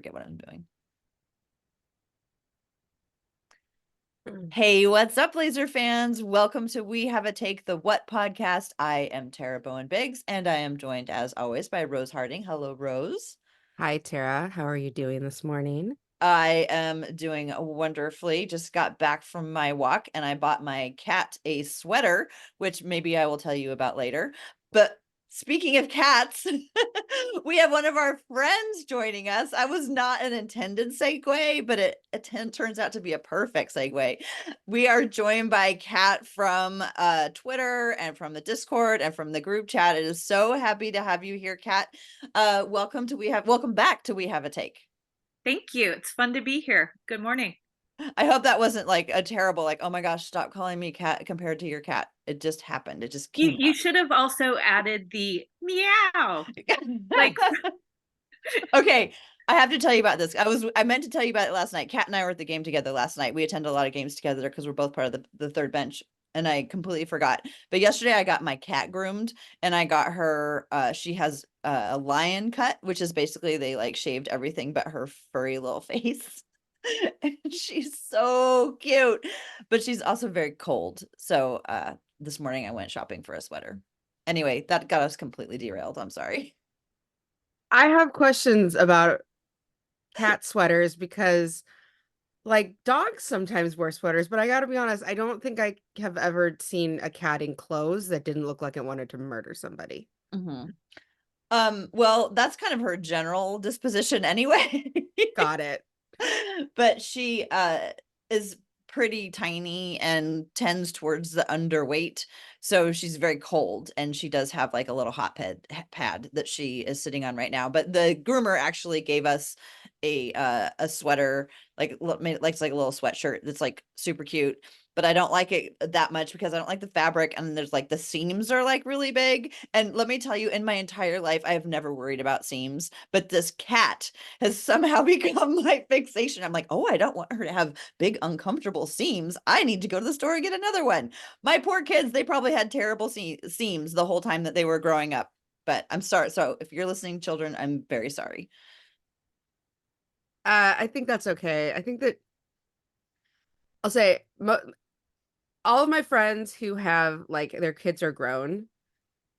forget what I'm doing. Hey, what's up, Laser fans? Welcome to We Have a Take the What podcast. I am Tara Bowen Biggs, and I am joined, as always, by Rose Harding. Hello, Rose. Hi, Tara. How are you doing this morning? I am doing wonderfully. Just got back from my walk, and I bought my cat a sweater, which maybe I will tell you about later. But speaking of cats, we have one of our friends joining us. I was not an intended segue, but it turns out to be a perfect segue. We are joined by Kat from Twitter and from the Discord and from the group chat. It is so happy to have you here, Kat. Welcome back to We Have a Take. Thank you. It's fun to be here. Good morning. I hope that wasn't like a terrible, like, oh my gosh, stop calling me cat compared to your cat. It just happened. It just came You out. should have also added the meow. Like, okay, I have to tell you about this. I meant to tell you about it last night. Kat and I were at the game together last night. We attended a lot of games together because we're both part of the third bench, and I completely forgot. But yesterday I got my cat groomed, and I got her she has a lion cut, which is basically they like shaved everything but her furry little face. And she's so cute, but she's also very cold. So this morning I went shopping for a sweater. Anyway, that got us completely derailed. I'm sorry. I have questions about cat sweaters because, like, dogs sometimes wear sweaters, but I gotta be honest, I don't think I have ever seen a cat in clothes that didn't look like it wanted to murder somebody. Mm-hmm. Well, that's kind of her general disposition anyway. Got it. But she is pretty tiny and tends towards the underweight, so she's very cold, and she does have like a little hot pad that she is sitting on right now. But the groomer actually gave us a sweater, like made like a little sweatshirt that's like super cute, but I don't like it that much because I don't like the fabric, and there's like the seams are like really big. And let me tell you, in my entire life I have never worried about seams, but this cat has somehow become my fixation. I'm like, oh, I don't want her to have big uncomfortable seams. I need to go to the store and get another one. My poor kids, they probably had terrible seams the whole time that they were growing up. But I'm sorry. So if you're listening, children, I'm very sorry. I think that's okay. I think that I'll say all of my friends who have like their kids are grown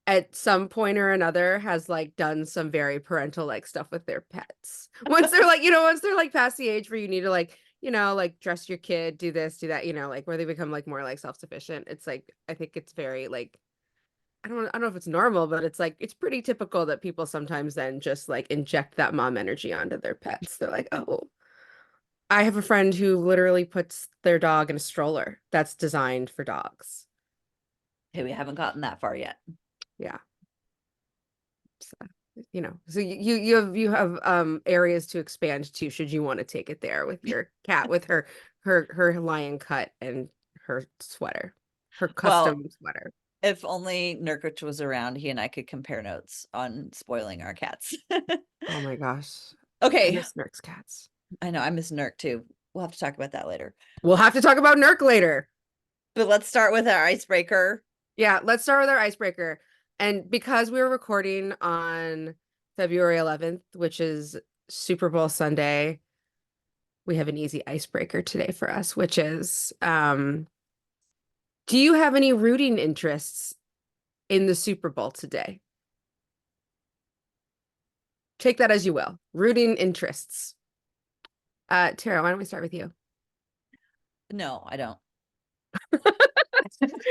at some point or another has like done some very parental like stuff with their pets. Once they're like, once they're like past the age where you need to like, like dress your kid, do this, do that, like where they become like more like self-sufficient. It's like I think it's very like I don't know if it's normal, but it's like it's pretty typical that people sometimes then just like inject that mom energy onto their pets. They're like, "Oh, I have a friend who literally puts their dog in a stroller that's designed for dogs." Hey, we haven't gotten that far yet. Yeah. So, so you have areas to expand to should you want to take it there with your cat with her lion cut and her sweater, her Well, custom sweater. if only Nurkic was around, he and I could compare notes on spoiling our cats. Oh my gosh. I Okay. miss Nurk's cats. I know, I miss Nurk too. We'll have to talk about that later. We'll have to talk about Nurk later. But let's start with our icebreaker. Yeah, let's start with our icebreaker. And because we were recording on February 11th, which is Super Bowl Sunday, we have an easy icebreaker today for us, which is do you have any rooting interests in the Super Bowl today? Take that as you will. Rooting interests. Tara, why don't we start with you? No, I don't.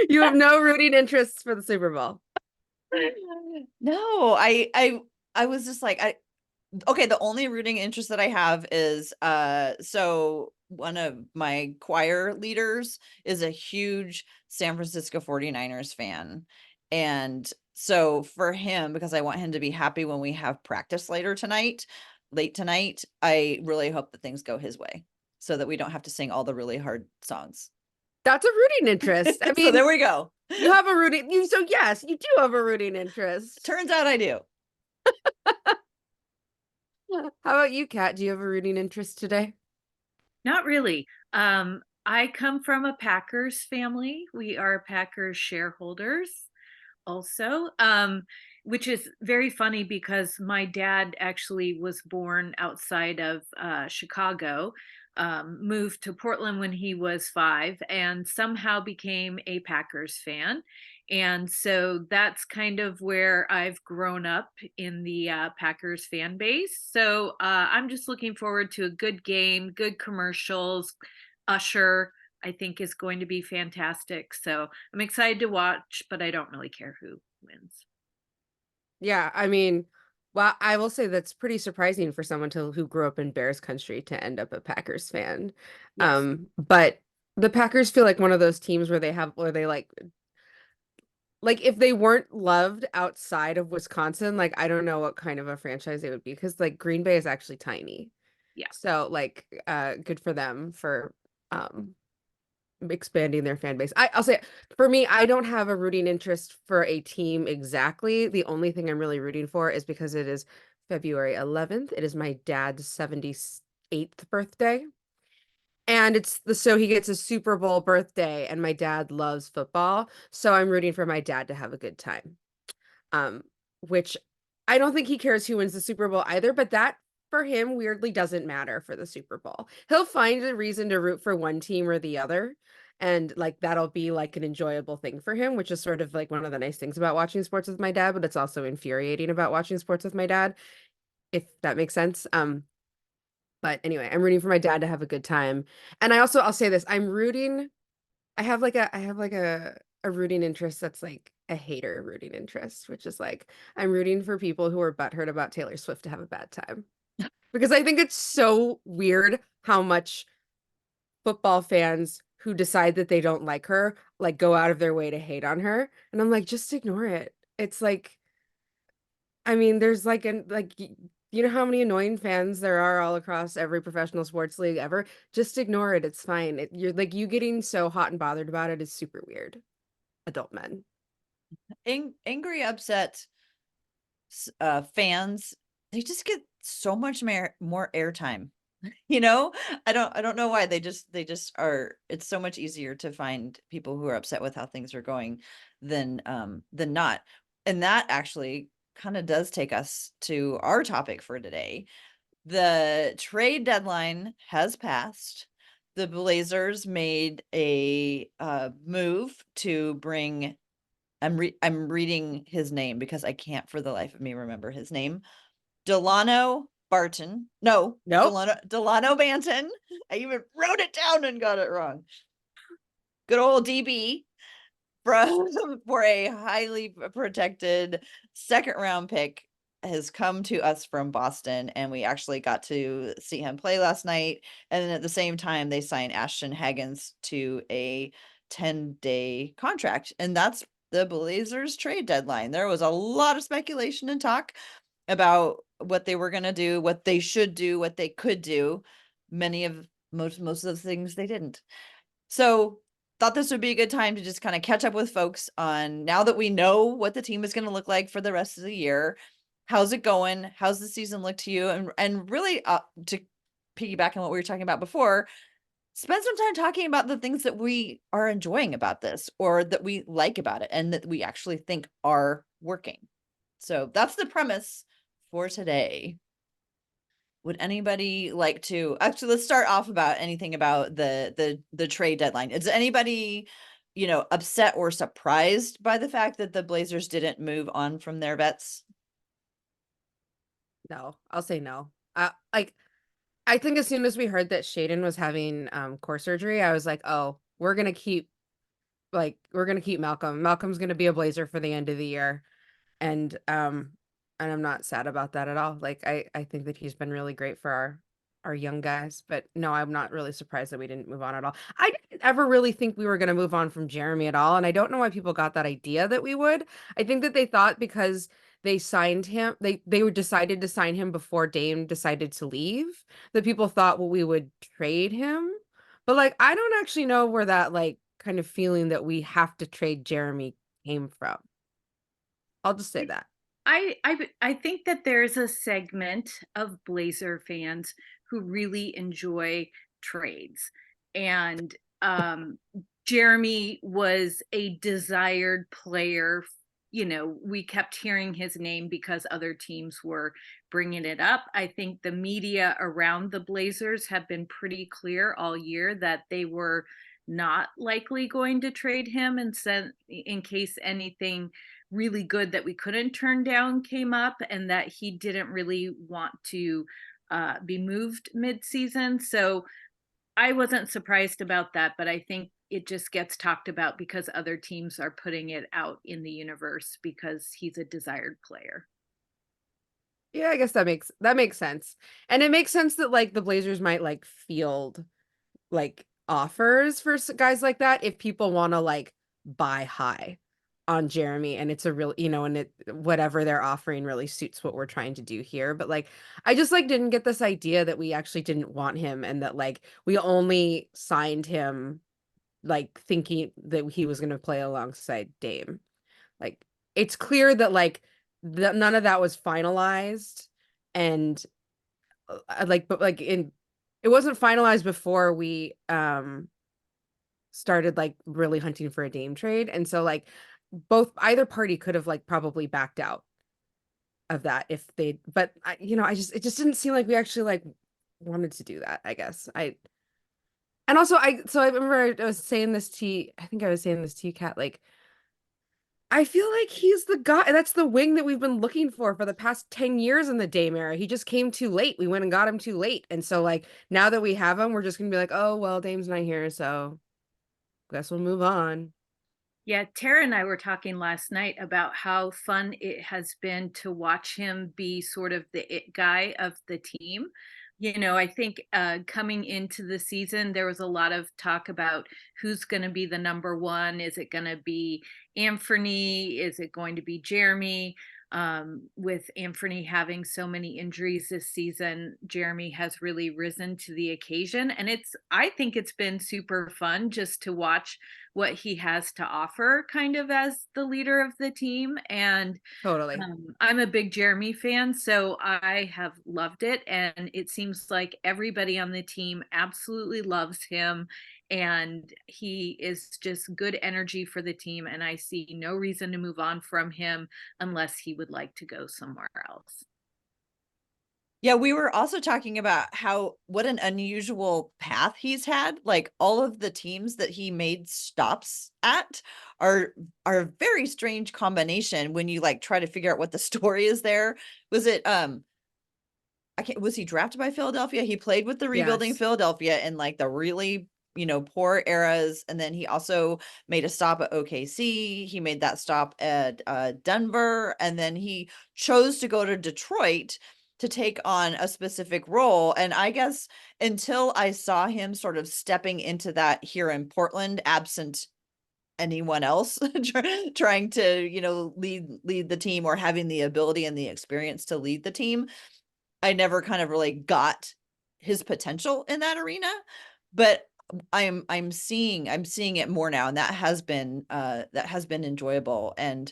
You have no rooting interests for the Super Bowl. No, I was just like, okay, the only rooting interest that I have is so one of my choir leaders is a huge San Francisco 49ers fan. And so for him, because I want him to be happy when we have practice late tonight, I really hope that things go his way so that we don't have to sing all the really hard songs. That's a rooting interest. I So mean, there we go. you have a rooting, so yes, you do have a rooting interest. Turns out I do. How about you, Kat? Do you have a rooting interest today? not really. I come from a Packers family. We are Packers shareholders also. which is very funny because my dad actually was born outside of Chicago, moved to Portland when he was 5, and somehow became a Packers fan. And so that's kind of where I've grown up in the Packers fan base. So I'm just looking forward to a good game, good commercials. Usher, I think, is going to be fantastic. So I'm excited to watch, but I don't really care who wins. Yeah, I mean, well, I will say that's pretty surprising for someone who grew up in Bears country to end up a Packers fan. Yes. But the Packers feel like one of those teams where they like if they weren't loved outside of Wisconsin, like I don't know what kind of a franchise they would be, because like Green Bay is actually tiny. Yeah. So like good for them for um expanding their fan base. I'll say for me, I don't have a rooting interest for a team exactly. The only thing I'm really rooting for is because it is February 11th. It is my dad's 78th birthday. And so he gets a Super Bowl birthday, and my dad loves football. So I'm rooting for my dad to have a good time. Um, which I don't think he cares who wins the Super Bowl either, but that for him weirdly doesn't matter for the Super Bowl. He'll find a reason to root for one team or the other, and like that'll be like an enjoyable thing for him, which is sort of like one of the nice things about watching sports with my dad, but it's also infuriating about watching sports with my dad, if that makes sense. But anyway, I'm rooting for my dad to have a good time. And I'll say this, I have like a rooting interest that's like a hater rooting interest, which is like I'm rooting for people who are butthurt about Taylor Swift to have a bad time. Because I think it's so weird how much football fans who decide that they don't like her like go out of their way to hate on her. And I'm like, just ignore it. It's like, I mean, there's like you know how many annoying fans there are all across every professional sports league ever? Just ignore it. It's fine. You're like you getting so hot and bothered about it is super weird. Adult men. Angry, upset fans, they just get so much more airtime. You know, I don't know why they just are. It's so much easier to find people who are upset with how things are going than not. And that actually kind of does take us to our topic for today. The trade deadline has passed. The Blazers made a move to bring, I'm reading his name because I can't for the life of me remember his name. Delano Barton. No, Nope. Delano Banton. I even wrote it down and got it wrong. Good old DB for a highly protected second round pick has come to us from Boston, and we actually got to see him play last night. And then at the same time, they signed Ashton Haggins to a 10-day contract, and that's the Blazers trade deadline. There was a lot of speculation and talk about what they were going to do, what they should do, what they could do. Most of the things they didn't. So thought this would be a good time to just kind of catch up with folks on, now that we know what the team is going to look like for the rest of the year. How's it going? How's the season look to you? And really to piggyback on what we were talking about before, spend some time talking about the things that we are enjoying about this, or that we like about it, and that we actually think are working. So that's the premise for today. Would anybody like to actually, let's start off about anything about the trade deadline. Is anybody, upset or surprised by the fact that the Blazers didn't move on from their vets? No, I'll say no. Like I think as soon as we heard that Shaden was having core surgery, I was like, oh, we're gonna keep Malcolm. Malcolm's gonna be a Blazer for the end of the year. And I'm not sad about that at all. Like I think that he's been really great for our young guys, but no, I'm not really surprised that we didn't move on at all. I didn't ever really think we were going to move on from Jerami at all, and I don't know why people got that idea that we would. I think that they thought because they signed him, they were decided to sign him before Dame decided to leave, that people thought, well, we would trade him. But like I don't actually know where that like kind of feeling that we have to trade Jerami came from. I'll just say that. I think that there's a segment of Blazer fans who really enjoy trades. And Jerami was a desired player, we kept hearing his name because other teams were bringing it up. I think the media around the Blazers have been pretty clear all year that they were not likely going to trade him, and said in case anything really good that we couldn't turn down came up, and that he didn't really want to be moved mid-season. So I wasn't surprised about that, but I think it just gets talked about because other teams are putting it out in the universe because he's a desired player. Yeah, I guess that makes sense. And it makes sense that like the Blazers might like field like offers for guys like that if people want to like buy high on Jerami, and it's a real, and it whatever they're offering really suits what we're trying to do here. But like I just like didn't get this idea that we actually didn't want him, and that like we only signed him like thinking that he was going to play alongside Dame. Like it's clear that like none of that was finalized, and but like it wasn't finalized before we started like really hunting for a Dame trade. And so like either party could have like probably backed out of that if they, but it just didn't seem like we actually like wanted to do that, I guess. And also I remember I was saying this to you, I think I was saying this to you, Kat, like I feel like he's the guy, that's the wing that we've been looking for the past 10 years in the Dame era. He just came too late. We went and got him too late. And so like now that we have him, we're just gonna be like, oh well, Dame's not here, so guess we'll move on. Yeah, Tara and I were talking last night about how fun it has been to watch him be sort of the it guy of the team. I think coming into the season, there was a lot of talk about who's going to be the number one. Is it going to be Anthony? Is it going to be Jerami? With Anthony having so many injuries this season, Jerami has really risen to the occasion. And I think it's been super fun just to watch what he has to offer kind of as the leader of the team. And Totally. I'm a big Jerami fan, so I have loved it. And it seems like everybody on the team absolutely loves him. And he is just good energy for the team. And I see no reason to move on from him unless he would like to go somewhere else. Yeah, we were also talking about what an unusual path he's had. Like all of the teams that he made stops at are a very strange combination when you like try to figure out what the story is there. Was it was he drafted by Philadelphia? He played with the rebuilding Yes. Philadelphia in like the really poor eras, and then he also made a stop at OKC. He made that stop at Denver, and then he chose to go to Detroit to take on a specific role. And I guess until I saw him sort of stepping into that here in Portland, absent anyone else trying to lead the team or having the ability and the experience to lead the team, I never kind of really got his potential in that arena. But I'm seeing it more now, and that has been enjoyable. And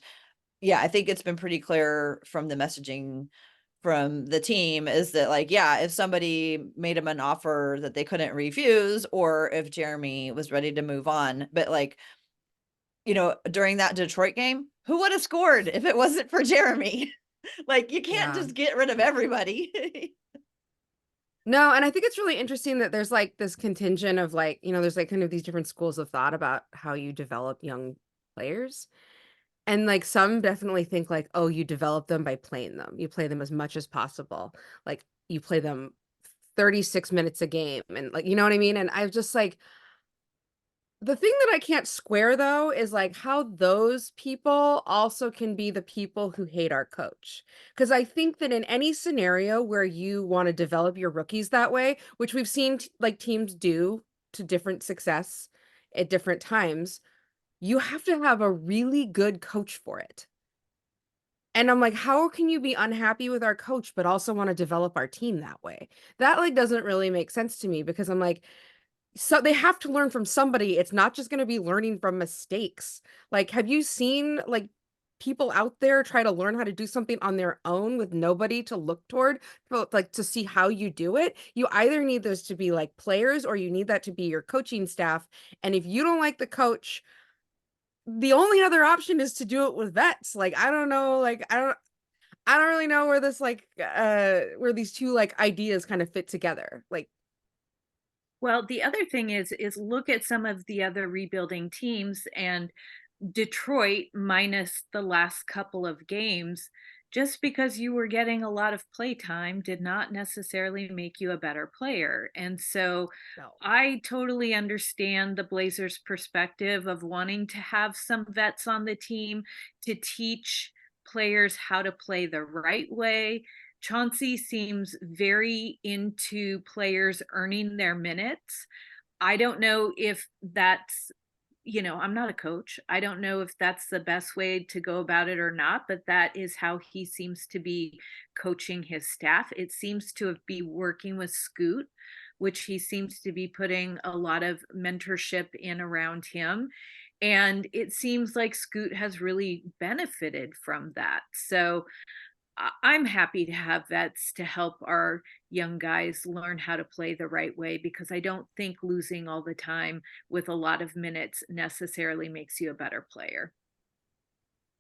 yeah, I think it's been pretty clear from the messaging from the team is that like, yeah, if somebody made him an offer that they couldn't refuse, or if Jerami was ready to move on, but like, during that Detroit game, who would have scored if it wasn't for Jerami? Like you can't just get rid of everybody. No, and I think it's really interesting that there's like this contingent of like, there's like kind of these different schools of thought about how you develop young players. And like some definitely think like, oh, you develop them by playing them. You play them as much as possible. Like you play them 36 minutes a game, and like, you know what I mean? And I've just like, the thing that I can't square though is like how those people also can be the people who hate our coach. Because I think that in any scenario where you want to develop your rookies that way, which we've seen like teams do to different success at different times, you have to have a really good coach for it. And I'm like, how can you be unhappy with our coach, but also want to develop our team that way? That like doesn't really make sense to me, because I'm like, so they have to learn from somebody. It's not just going to be learning from mistakes. Like, have you seen like people out there try to learn how to do something on their own with nobody to look toward, like to see how you do it? You either need those to be like players, or you need that to be your coaching staff. And if you don't like the coach, the only other option is to do it with vets. Like, I don't know, like, I don't really know where this like where these two like ideas kind of fit together. Like, Well, the other thing is look at some of the other rebuilding teams, and Detroit, minus the last couple of games, just because you were getting a lot of play time did not necessarily make you a better player. And so no. I totally understand the Blazers' perspective of wanting to have some vets on the team to teach players how to play the right way. Chauncey seems very into players earning their minutes. I don't know if that's, I'm not a coach. I don't know if that's the best way to go about it or not, but that is how he seems to be coaching his staff. It seems to be working with Scoot, which he seems to be putting a lot of mentorship in around him. And it seems like Scoot has really benefited from that. So I'm happy to have vets to help our young guys learn how to play the right way, because I don't think losing all the time with a lot of minutes necessarily makes you a better player.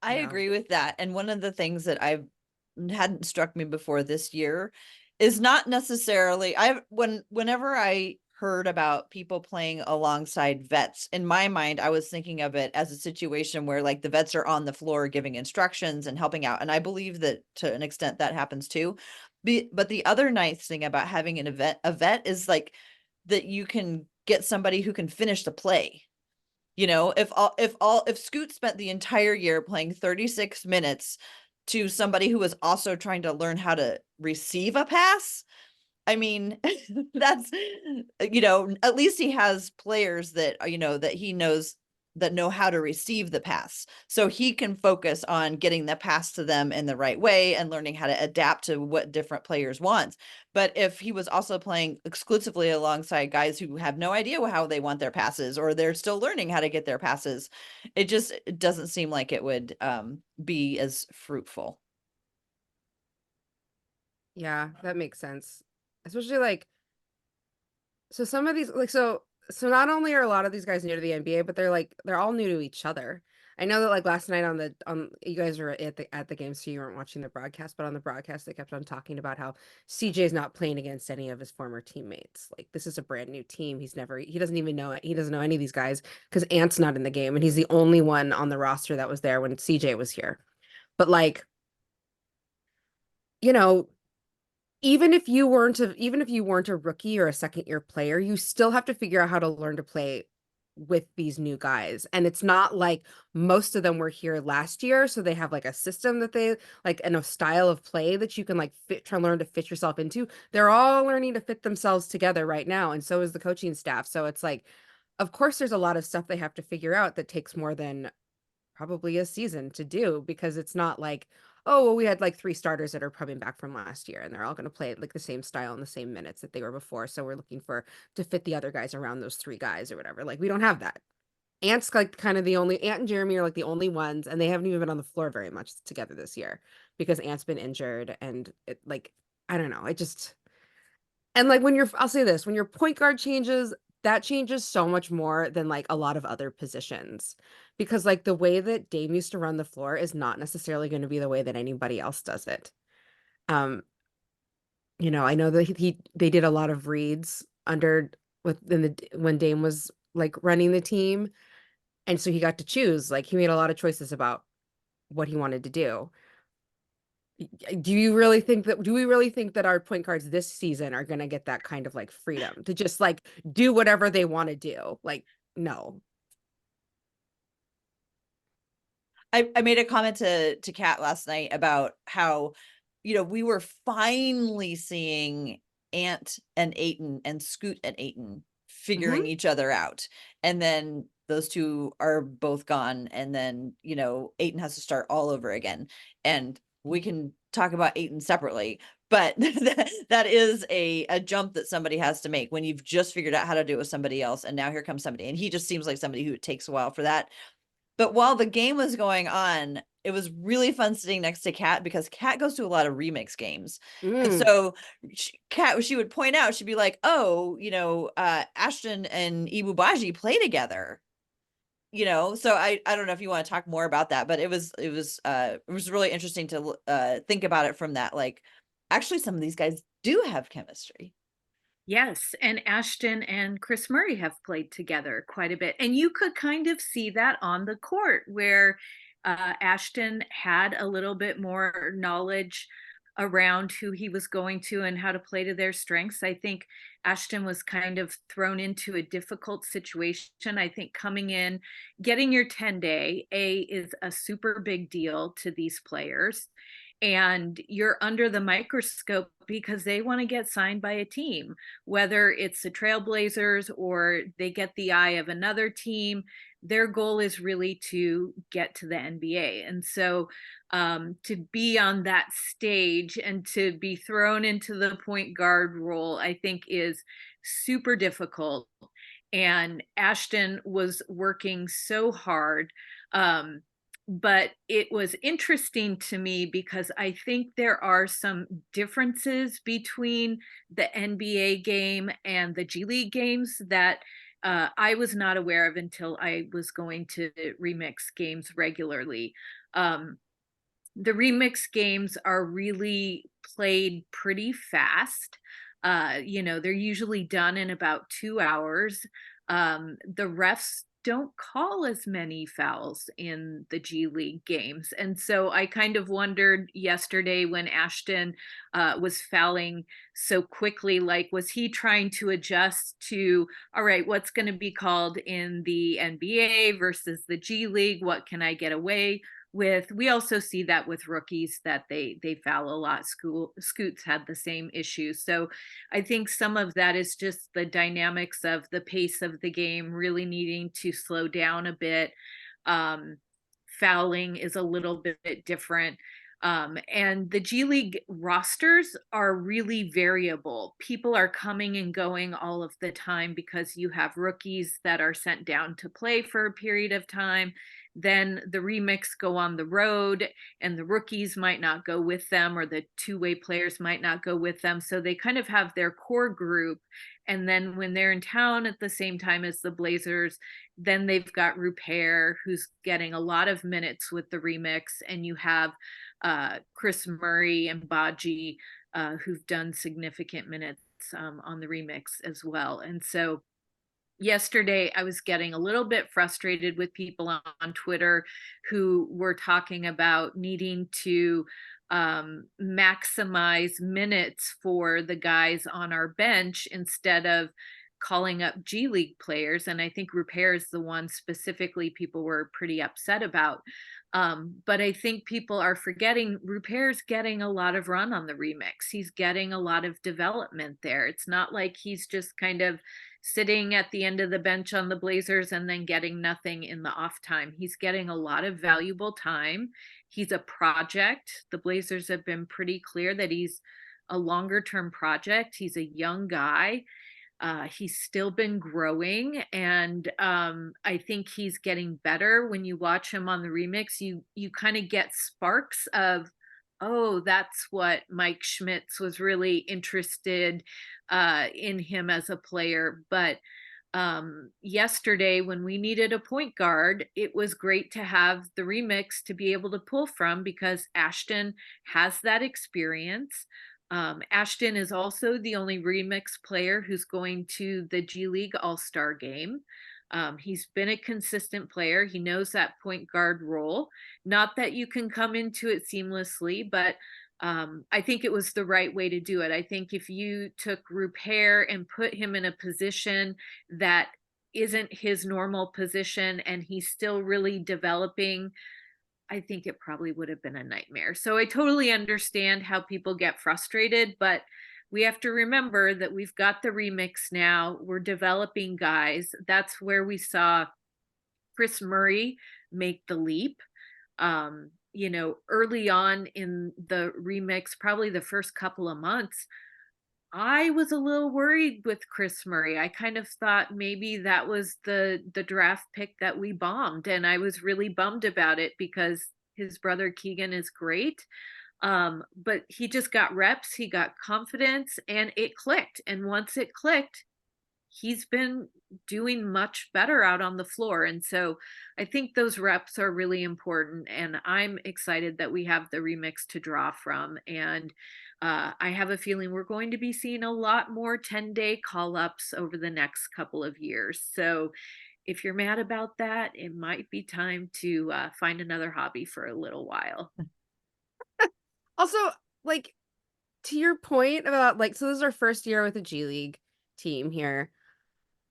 I Yeah. agree with that. And one of the things that I hadn't struck me before this year is not necessarily whenever I heard about people playing alongside vets, in my mind, I was thinking of it as a situation where like the vets are on the floor giving instructions and helping out. And I believe that to an extent that happens too. But the other nice thing about having a vet is like that you can get somebody who can finish the play. If Scoot spent the entire year playing 36 minutes to somebody who was also trying to learn how to receive a pass, I mean, that's, at least he has players that, that he knows that know how to receive the pass. So he can focus on getting the pass to them in the right way and learning how to adapt to what different players want. But if he was also playing exclusively alongside guys who have no idea how they want their passes, or they're still learning how to get their passes, it doesn't seem like it would be as fruitful. Yeah, that makes sense. Especially like, so some of these like so not only are a lot of these guys new to the NBA, but they're all new to each other. I know that like last night on you guys were at the game, so you weren't watching the broadcast, but on the broadcast they kept on talking about how CJ's not playing against any of his former teammates. Like, this is a brand new team. He doesn't even know it. He doesn't know any of these guys because Ant's not in the game, and he's the only one on the roster that was there when CJ was here. But like, you know, even if you weren't a rookie or a second year player, you still have to figure out how to learn to play with these new guys. And it's not like most of them were here last year, so they have like a system that they like, and a style of play that you can like try and learn to fit yourself into. They're all learning to fit themselves together right now, and so is the coaching staff. So it's like, of course there's a lot of stuff they have to figure out that takes more than probably a season to do, because it's not like, oh, well, we had like 3 starters that are coming back from last year and they're all going to play like the same style and the same minutes that they were before, so we're looking for to fit the other guys around those 3 guys or whatever. Like, we don't have that. Ant's like kind of the only Ant and Jerami are like the only ones, and they haven't even been on the floor very much together this year because Ant's been injured. And it, like, I don't know, it just, and like when I'll say this, when your point guard changes, that changes so much more than like a lot of other positions. Because like the way that Dame used to run the floor is not necessarily going to be the way that anybody else does it. Um, I know that they did a lot of reads when Dame was like running the team. And so he got to choose, like he made a lot of choices about what he wanted to do. Do we really think that our point guards this season are going to get that kind of like freedom to just like do whatever they want to do? Like, no. I made a comment to Kat last night about how, we were finally seeing Ant and Aiton and Scoot and Aiton figuring each other out. And then those two are both gone. And then, Aiton has to start all over again. And we can talk about Aiton separately, but that is a jump that somebody has to make when you've just figured out how to do it with somebody else. And now here comes somebody. And he just seems like somebody who takes a while for that. But while the game was going on, it was really fun sitting next to Kat, because Kat goes to a lot of remix games. And so she would point out, she'd be like, oh, Ashton and Ibubaji play together. you know, so I don't know if you want to talk more about that, but it was really interesting to think about it from that, like, actually some of these guys do have chemistry. Yes, and Ashton and Kris Murray have played together quite a bit, and you could kind of see that on the court where Ashton had a little bit more knowledge around who he was going to and how to play to their strengths. I think Ashton was kind of thrown into a difficult situation. I think coming in, getting your 10-day is a super big deal to these players, and you're under the microscope because they want to get signed by a team, whether it's the Trailblazers or they get the eye of another team. Their goal is really to get to the NBA. And so to be on that stage and to be thrown into the point guard role, I think is super difficult. And Ashton was working so hard. But it was interesting to me because I think there are some differences between the NBA game and the G League games that I was not aware of until I was going to remix games regularly. Um, the remix games are really played pretty fast. They're usually done in about 2 hours. The refs don't call as many fouls in the G League games. And so I kind of wondered yesterday when Ashton was fouling so quickly, like, was he trying to adjust to, all right, what's going to be called in the NBA versus the G League? What can I get away with? We also see that with rookies that they foul a lot. Scoots had the same issue. So I think some of that is just the dynamics of the pace of the game really needing to slow down a bit. Um, Fouling is a little bit different. And the G League rosters are really variable. People are coming and going all of the time because you have rookies that are sent down to play for a period of time. Then the remix go on the road and the rookies might not go with them, or the two-way players might not go with them. So they kind of have their core group. And then when they're in town at the same time as the Blazers, then they've got Rupert, who's getting a lot of minutes with the remix. And you have Kris Murray and Baji, who've done significant minutes on the remix as well. And so yesterday I was getting a little bit frustrated with people on Twitter who were talking about needing to maximize minutes for the guys on our bench instead of calling up G League players. And I think Rupert is the one specifically people were pretty upset about. But I think people are forgetting Rupert's getting a lot of run on the remix. He's getting a lot of development there. It's not like he's just kind of sitting at the end of the bench on the Blazers and then getting nothing in the off time. He's getting a lot of valuable time. He's a project. The Blazers have been pretty clear that he's a longer term project. He's a young guy. He's still been growing, and I think he's getting better. When you watch him on the remix, you kind of get sparks of, oh, that's what Mike Schmitz was really interested in him as a player. But yesterday, when we needed a point guard, it was great to have the remix to be able to pull from because Ashton has that experience. Ashton is also the only remix player who's going to the G League All-Star game. He's been a consistent player. He knows that point guard role. Not that you can come into it seamlessly, but I think it was the right way to do it. I think if you took Rupert and put him in a position that isn't his normal position and he's still really developing, I think it probably would have been a nightmare. So I totally understand how people get frustrated, but we have to remember that we've got the remix now. We're developing guys. That's where we saw Kris Murray make the leap. Early on in the remix, probably the first couple of months, I was a little worried with Kris Murray. I kind of thought maybe that was the draft pick that we bombed, and I was really bummed about it because his brother Keegan is great. But he just got reps, he got confidence, and it clicked. And once it clicked, he's been doing much better out on the floor. And so I think those reps are really important. And I'm excited that we have the remix to draw from. And I have a feeling we're going to be seeing a lot more 10-day call ups over the next couple of years. So if you're mad about that, it might be time to find another hobby for a little while. Also, like, to your point about like, so this is our first year with a G League team here.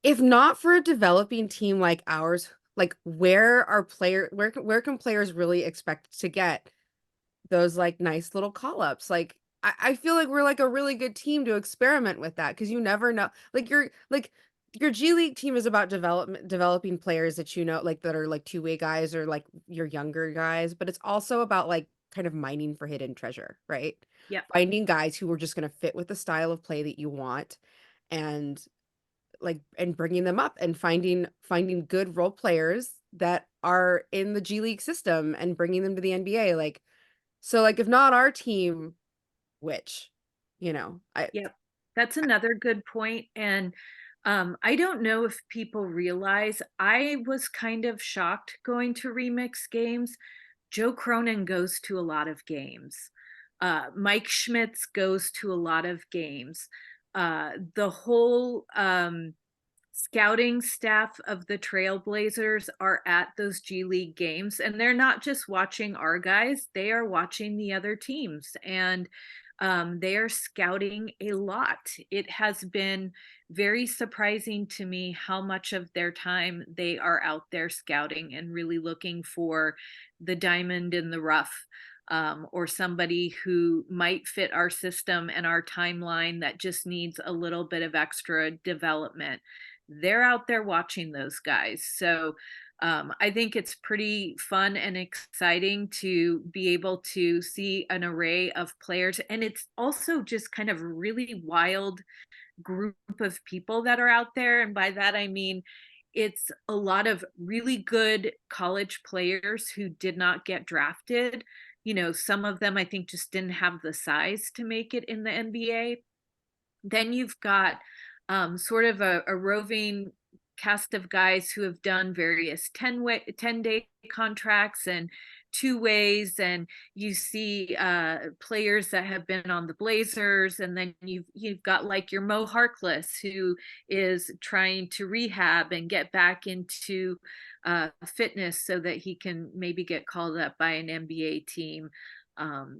If not for a developing team like ours, like where can players really expect to get those like nice little call-ups? Like I feel like we're like a really good team to experiment with that, because you never know. Like your G League team is about developing players that you know, like that are like two-way guys or like your younger guys, but it's also about like kind of mining for hidden treasure, right? Yep. Finding guys who are just going to fit with the style of play that you want, and like, and bringing them up and finding good role players that are in the G League system and bringing them to the NBA. Like, so like if not our team, which, I Yep. That's another good point. And I don't know if people realize I was kind of shocked going to remix games. Joe Cronin goes to a lot of games. Mike Schmitz goes to a lot of games. The whole scouting staff of the Trailblazers are at those G League games, and they're not just watching our guys, they are watching the other teams, and they are scouting a lot. It has been very surprising to me how much of their time they are out there scouting and really looking for the diamond in the rough, or somebody who might fit our system and our timeline that just needs a little bit of extra development. They're out there watching those guys. So I think it's pretty fun and exciting to be able to see an array of players. And it's also just kind of a really wild group of people that are out there. And by that, I mean, it's a lot of really good college players who did not get drafted. You know, some of them I think just didn't have the size to make it in the NBA. Then you've got sort of a roving cast of guys who have done various 10-day contracts and two ways, and you see players that have been on the Blazers, and then you've got like your Mo Harkless, who is trying to rehab and get back into fitness so that he can maybe get called up by an NBA team.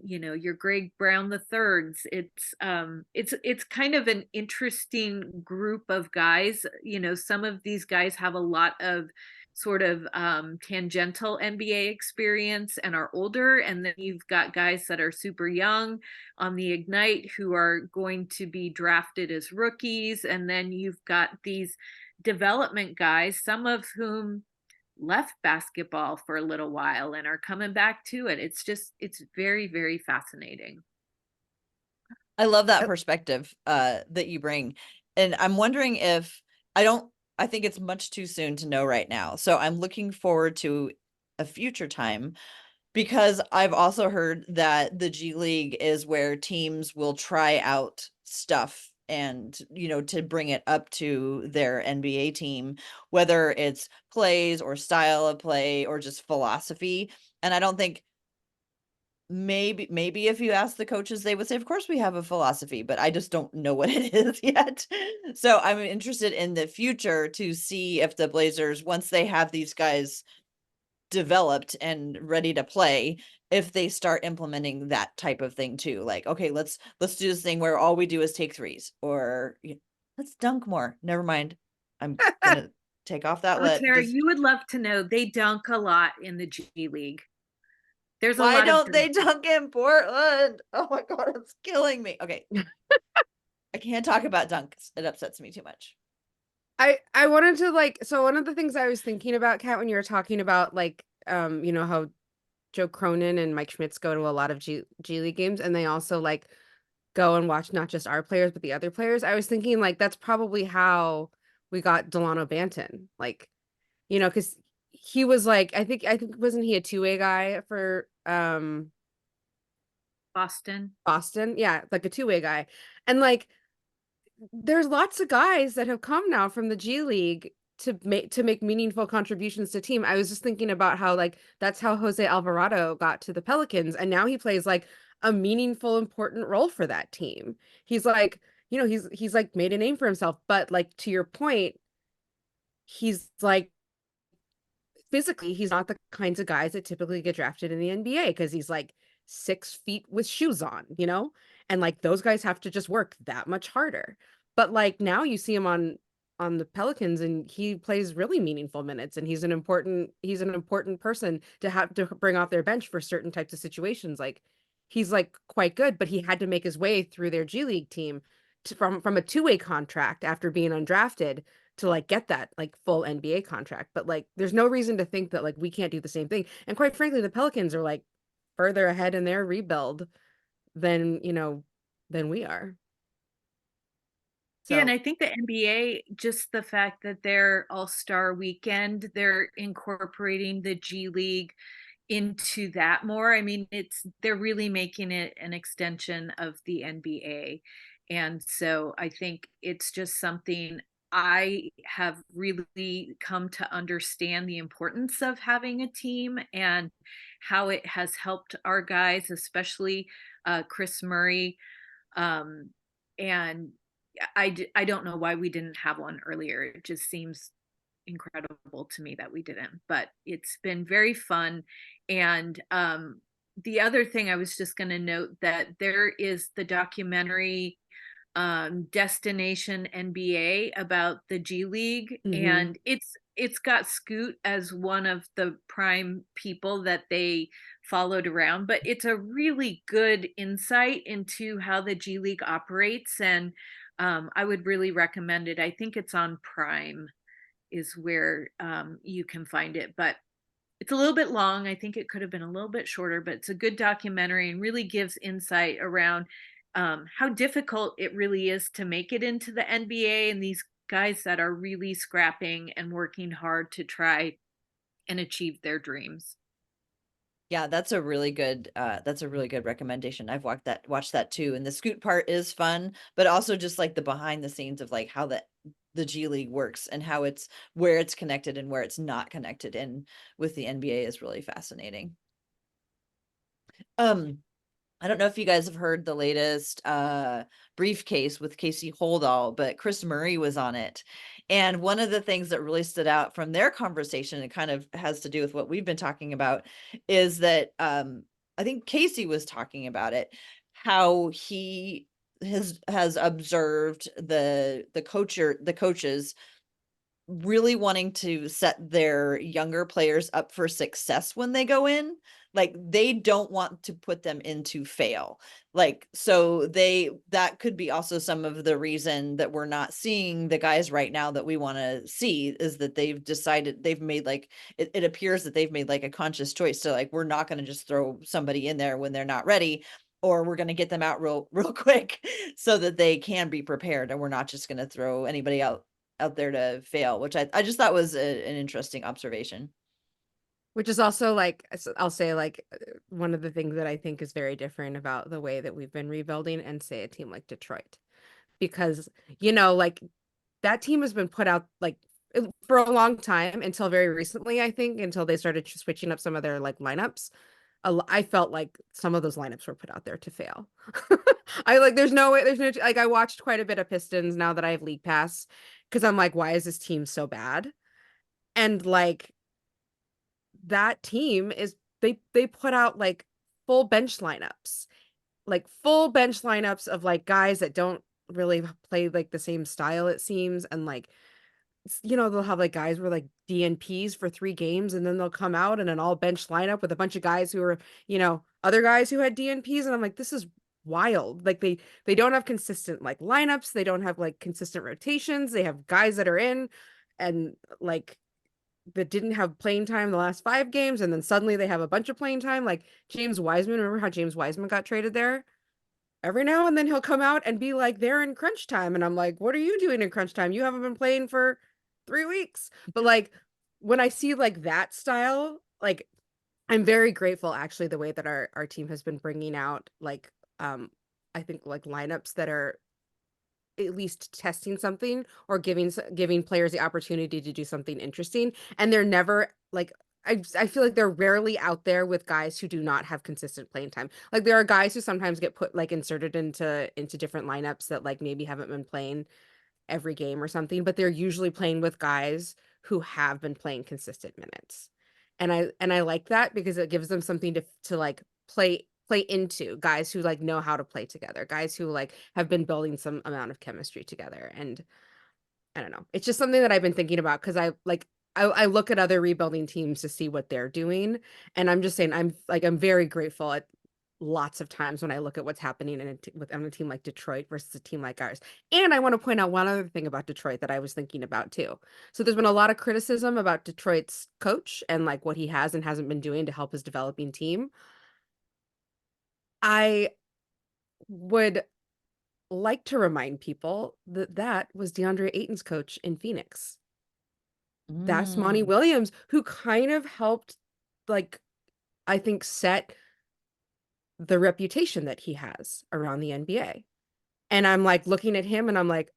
Your Greg Brown the thirds. It's kind of an interesting group of guys. Some of these guys have a lot of sort of tangential NBA experience and are older, and then you've got guys that are super young on the Ignite who are going to be drafted as rookies, and then you've got these development guys, some of whom left basketball for a little while and are coming back to it. It's very, very fascinating. I love that perspective that you bring. And I'm wondering if I think it's much too soon to know right now. So I'm looking forward to a future time, because I've also heard that the G League is where teams will try out stuff and, to bring it up to their NBA team, whether it's plays or style of play or just philosophy. And I don't think, maybe if you ask the coaches, they would say, of course we have a philosophy, but I just don't know what it is yet. So I'm interested in the future to see if the Blazers, once they have these guys developed and ready to play, if they start implementing that type of thing too. Like, okay, let's do this thing where all we do is take threes, or let's dunk more. Never mind. I'm gonna take off that Oh, lid. Tara, you would love to know they dunk a lot in the G League. There's a Why lot of don't they dunk in Portland? Oh my God, it's killing me. Okay. I can't talk about dunks. It upsets me too much. I wanted to like, so one of the things I was thinking about, Kat, when you were talking about like how Joe Cronin and Mike Schmitz go to a lot of G League games, and they also like go and watch not just our players but the other players. I was thinking like that's probably how we got Delano Banton, like, because he was like, I think wasn't he a two-way guy for Boston. Boston? Yeah, like a two-way guy. And like there's lots of guys that have come now from the G League to make meaningful contributions to team. I was just thinking about how like that's how Jose Alvarado got to the Pelicans, and now he plays like a meaningful, important role for that team. He's like, he's like made a name for himself, but like to your point, he's like physically, he's not the kinds of guys that typically get drafted in the NBA because he's like 6 feet with shoes on, and like those guys have to just work that much harder. But like now you see him on the Pelicans and he plays really meaningful minutes, and he's an important person to have to bring off their bench for certain types of situations. Like he's like quite good, but he had to make his way through their G League team from a two-way contract after being undrafted to like get that like full NBA contract. But like there's no reason to think that like we can't do the same thing. And quite frankly, the Pelicans are like further ahead in their rebuild than, than we are. Yeah, and So I think the NBA, just the fact that their All-Star weekend, they're incorporating the G League into that more. I mean, they're really making it an extension of the NBA. And so I think it's just something I have really come to understand the importance of having a team and how it has helped our guys, especially Kris Murray. Um, and I don't know why we didn't have one earlier. It just seems incredible to me that we didn't, but it's been very fun. And the other thing I was just going to note that there is the documentary Destination NBA about the G League, mhm. and it's got Scoot as one of the prime people that they followed around, but it's a really good insight into how the G League operates, and I would really recommend it. I think it's on Prime is where you can find it, but it's a little bit long. I think it could have been a little bit shorter, but it's a good documentary and really gives insight around how difficult it really is to make it into the NBA, and these guys that are really scrapping and working hard to try and achieve their dreams. Yeah, that's a really good recommendation. I've watched that too. And the Scoot part is fun, but also just like the behind the scenes of like how the G League works and how it's where it's connected and where it's not connected in with the NBA is really fascinating. Um, I don't know if you guys have heard the latest briefcase with Casey Holdall, but Kris Murray was on it. And one of the things that really stood out from their conversation, it kind of has to do with what we've been talking about, is that I think Casey was talking about it, how he has observed the coaches really wanting to set their younger players up for success when they go in. Like they don't want to put them in to fail. Like so that could be also some of the reason that we're not seeing the guys right now that we want to see, is that they've made like it appears that they've made like a conscious choice to like, we're not going to just throw somebody in there when they're not ready, or we're going to get them out real quick so that they can be prepared, and we're not just going to throw anybody out there to fail, which I just thought was an interesting observation. Which is also like I'll say like one of the things that I think is very different about the way that we've been rebuilding and say a team like Detroit, because like that team has been put out like for a long time until very recently, I think, until they started switching up some of their like lineups. I felt like some of those lineups were put out there to fail. I like there's no way, there's no like I watched quite a bit of Pistons now that I have League Pass, because I'm like, why is this team so bad? And like that team is they put out like full bench lineups, like full bench lineups of like guys that don't really play like the same style, it seems. And like they'll have like guys who are like DNPs for 3 games, and then they'll come out in an all bench lineup with a bunch of guys who are other guys who had DNPs, and I'm like, this is wild. Like they don't have consistent like lineups, they don't have like consistent rotations, they have guys that are in and like that didn't have playing time the last 5 games, and then suddenly they have a bunch of playing time. Like James Wiseman, remember how James Wiseman got traded there? Every now and then he'll come out and be like, they're in crunch time. And I'm like, what are you doing in crunch time? You haven't been playing for 3 weeks. But like when I see like that style, like I'm very grateful actually the way that our team has been bringing out like I think like lineups that are at least testing something or giving players the opportunity to do something interesting. And they're never like, I feel like they're rarely out there with guys who do not have consistent playing time. Like there are guys who sometimes get put like inserted into different lineups that like maybe haven't been playing every game or something, but they're usually playing with guys who have been playing consistent minutes. And I like that because it gives them something to like play into, guys who like know how to play together, guys who like have been building some amount of chemistry together. And I don't know. It's just something that I've been thinking about because I look at other rebuilding teams to see what they're doing. And I'm just saying I'm very grateful at lots of times when I look at what's happening on a team like Detroit versus a team like ours. And I want to point out one other thing about Detroit that I was thinking about too. So there's been a lot of criticism about Detroit's coach and like what he has and hasn't been doing to help his developing team. I would like to remind people that that was DeAndre Ayton's coach in Phoenix. That's Monty Mm. Williams, who kind of helped, like, I think, set the reputation that he has around the NBA. And I'm like looking at him and I'm like,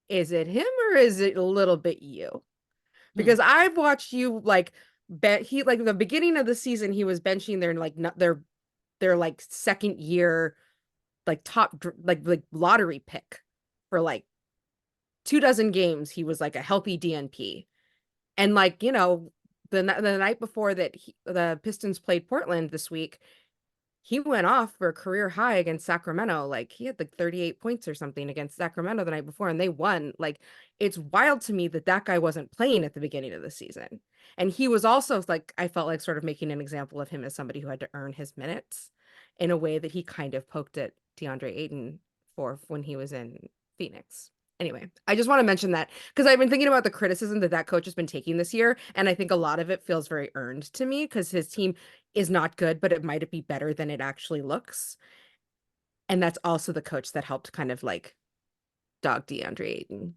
is it him or is it a little bit you? Hmm. Because I've watched you like he like the beginning of the season he was benching their like not their like second year like like lottery pick for like 24 games. He was like a healthy DNP. And like, the night before that the Pistons played Portland this week, he went off for a career high against Sacramento. Like he had like 38 points or something against Sacramento the night before and they won. Like it's wild to me that that guy wasn't playing at the beginning of the season. And he was also like, I felt like sort of making an example of him as somebody who had to earn his minutes in a way that he kind of poked at DeAndre Ayton for when he was in Phoenix. Anyway, I just want to mention that because I've been thinking about the criticism that that coach has been taking this year. And I think a lot of it feels very earned to me because his team is not good, but it might be better than it actually looks. And that's also the coach that helped kind of like dog DeAndre Ayton.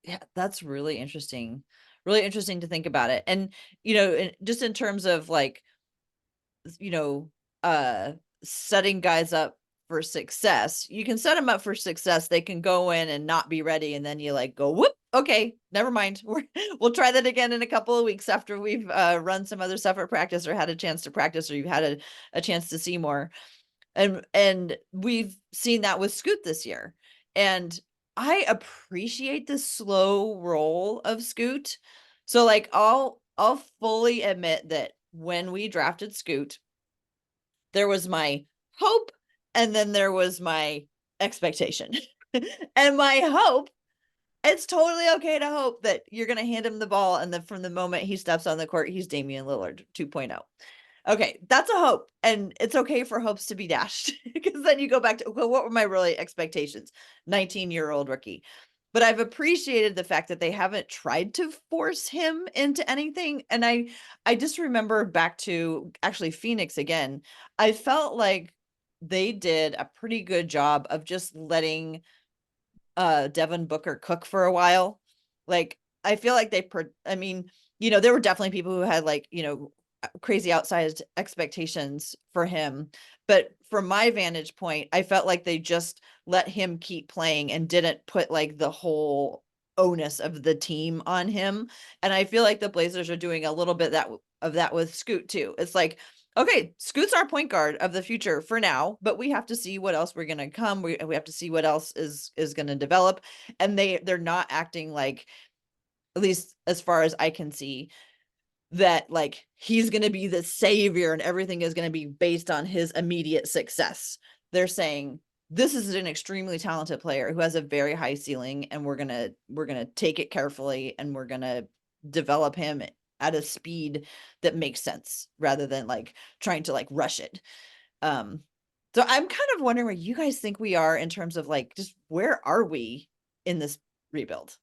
Yeah, that's really interesting. Really interesting to think about it. And, just in terms of like, you know, uh setting guys up for success. You can set them up for success. They can go in and not be ready and then you like go, whoop, okay, never mind. We'll try that again in a couple of weeks after we've run some other stuff at practice or had a chance to practice or you've had a chance to see more. And we've seen that with Scoot this year. And I appreciate the slow roll of Scoot. So like I'll fully admit that when we drafted Scoot, there was my hope and then there was my expectation. And my hope, it's totally okay to hope that you're going to hand him the ball and then from the moment he steps on the court, he's Damian Lillard 2.0. Okay, that's a hope. And it's okay for hopes to be dashed because then you go back to, well, what were my really expectations? 19-year-old rookie. But I've appreciated the fact that they haven't tried to force him into anything. And I just remember back to actually Phoenix again. I felt like they did a pretty good job of just letting Devin Booker cook for a while. Like I feel like I mean, there were definitely people who had like, crazy outsized expectations for him. But from my vantage point, I felt like they just let him keep playing and didn't put like the whole onus of the team on him. And I feel like the Blazers are doing a little bit of that with Scoot too. It's like, okay, Scoot's our point guard of the future for now, but we have to see what else we're going to come. We have to see what else is going to develop. And they're not acting like, at least as far as I can see, that like he's going to be the savior and everything is going to be based on his immediate success. They're saying this is an extremely talented player who has a very high ceiling and we're going to take it carefully and we're going to develop him at a speed that makes sense rather than like trying to like rush it. So I'm kind of wondering where you guys think we are in terms of like just where are we in this rebuild?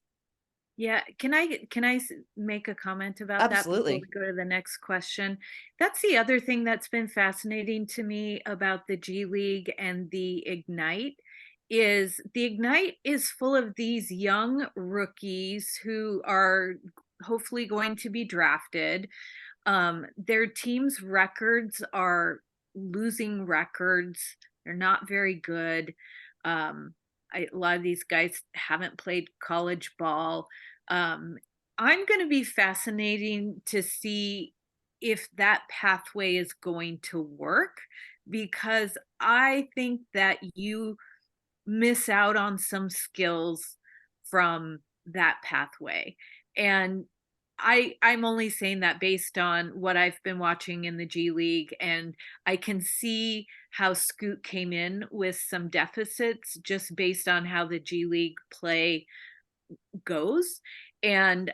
Yeah, can I make a comment about that before we Absolutely. go to the next question? That's the other thing that's been fascinating to me about the G League and the Ignite is full of these young rookies who are hopefully going to be drafted. Their team's records are losing records. They're not very good. A lot of these guys haven't played college ball. I'm going to be fascinating to see if that pathway is going to work, because I think that you miss out on some skills from that pathway. And I'm only saying that based on what I've been watching in the G League, and I can see how Scoot came in with some deficits just based on how the G League play goes. And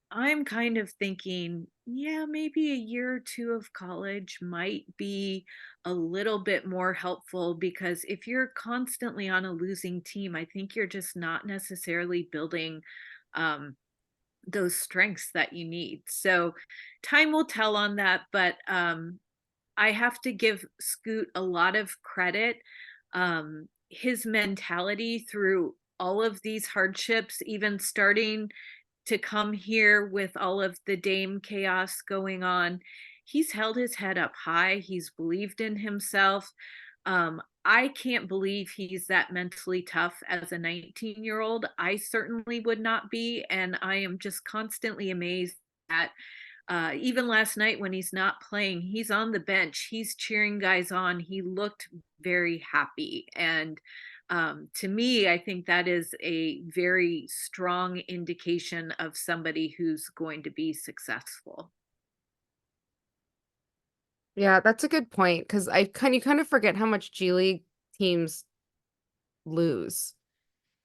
I'm kind of thinking, yeah, maybe a year or two of college might be a little bit more helpful, because if you're constantly on a losing team, I think you're just not necessarily building um, those strengths that you need. So time will tell on that, but I have to give Scoot a lot of credit. His mentality through all of these hardships, even starting to come here with all of the Dame chaos going on, he's held his head up high. He's believed in himself. I can't believe he's that mentally tough as a 19-year-old. I certainly would not be. And I am just constantly amazed at even last night when he's not playing, he's on the bench, he's cheering guys on. He looked very happy. And to me, I think that is a very strong indication of somebody who's going to be successful. Yeah, that's a good point, because you kind of forget how much G League teams lose.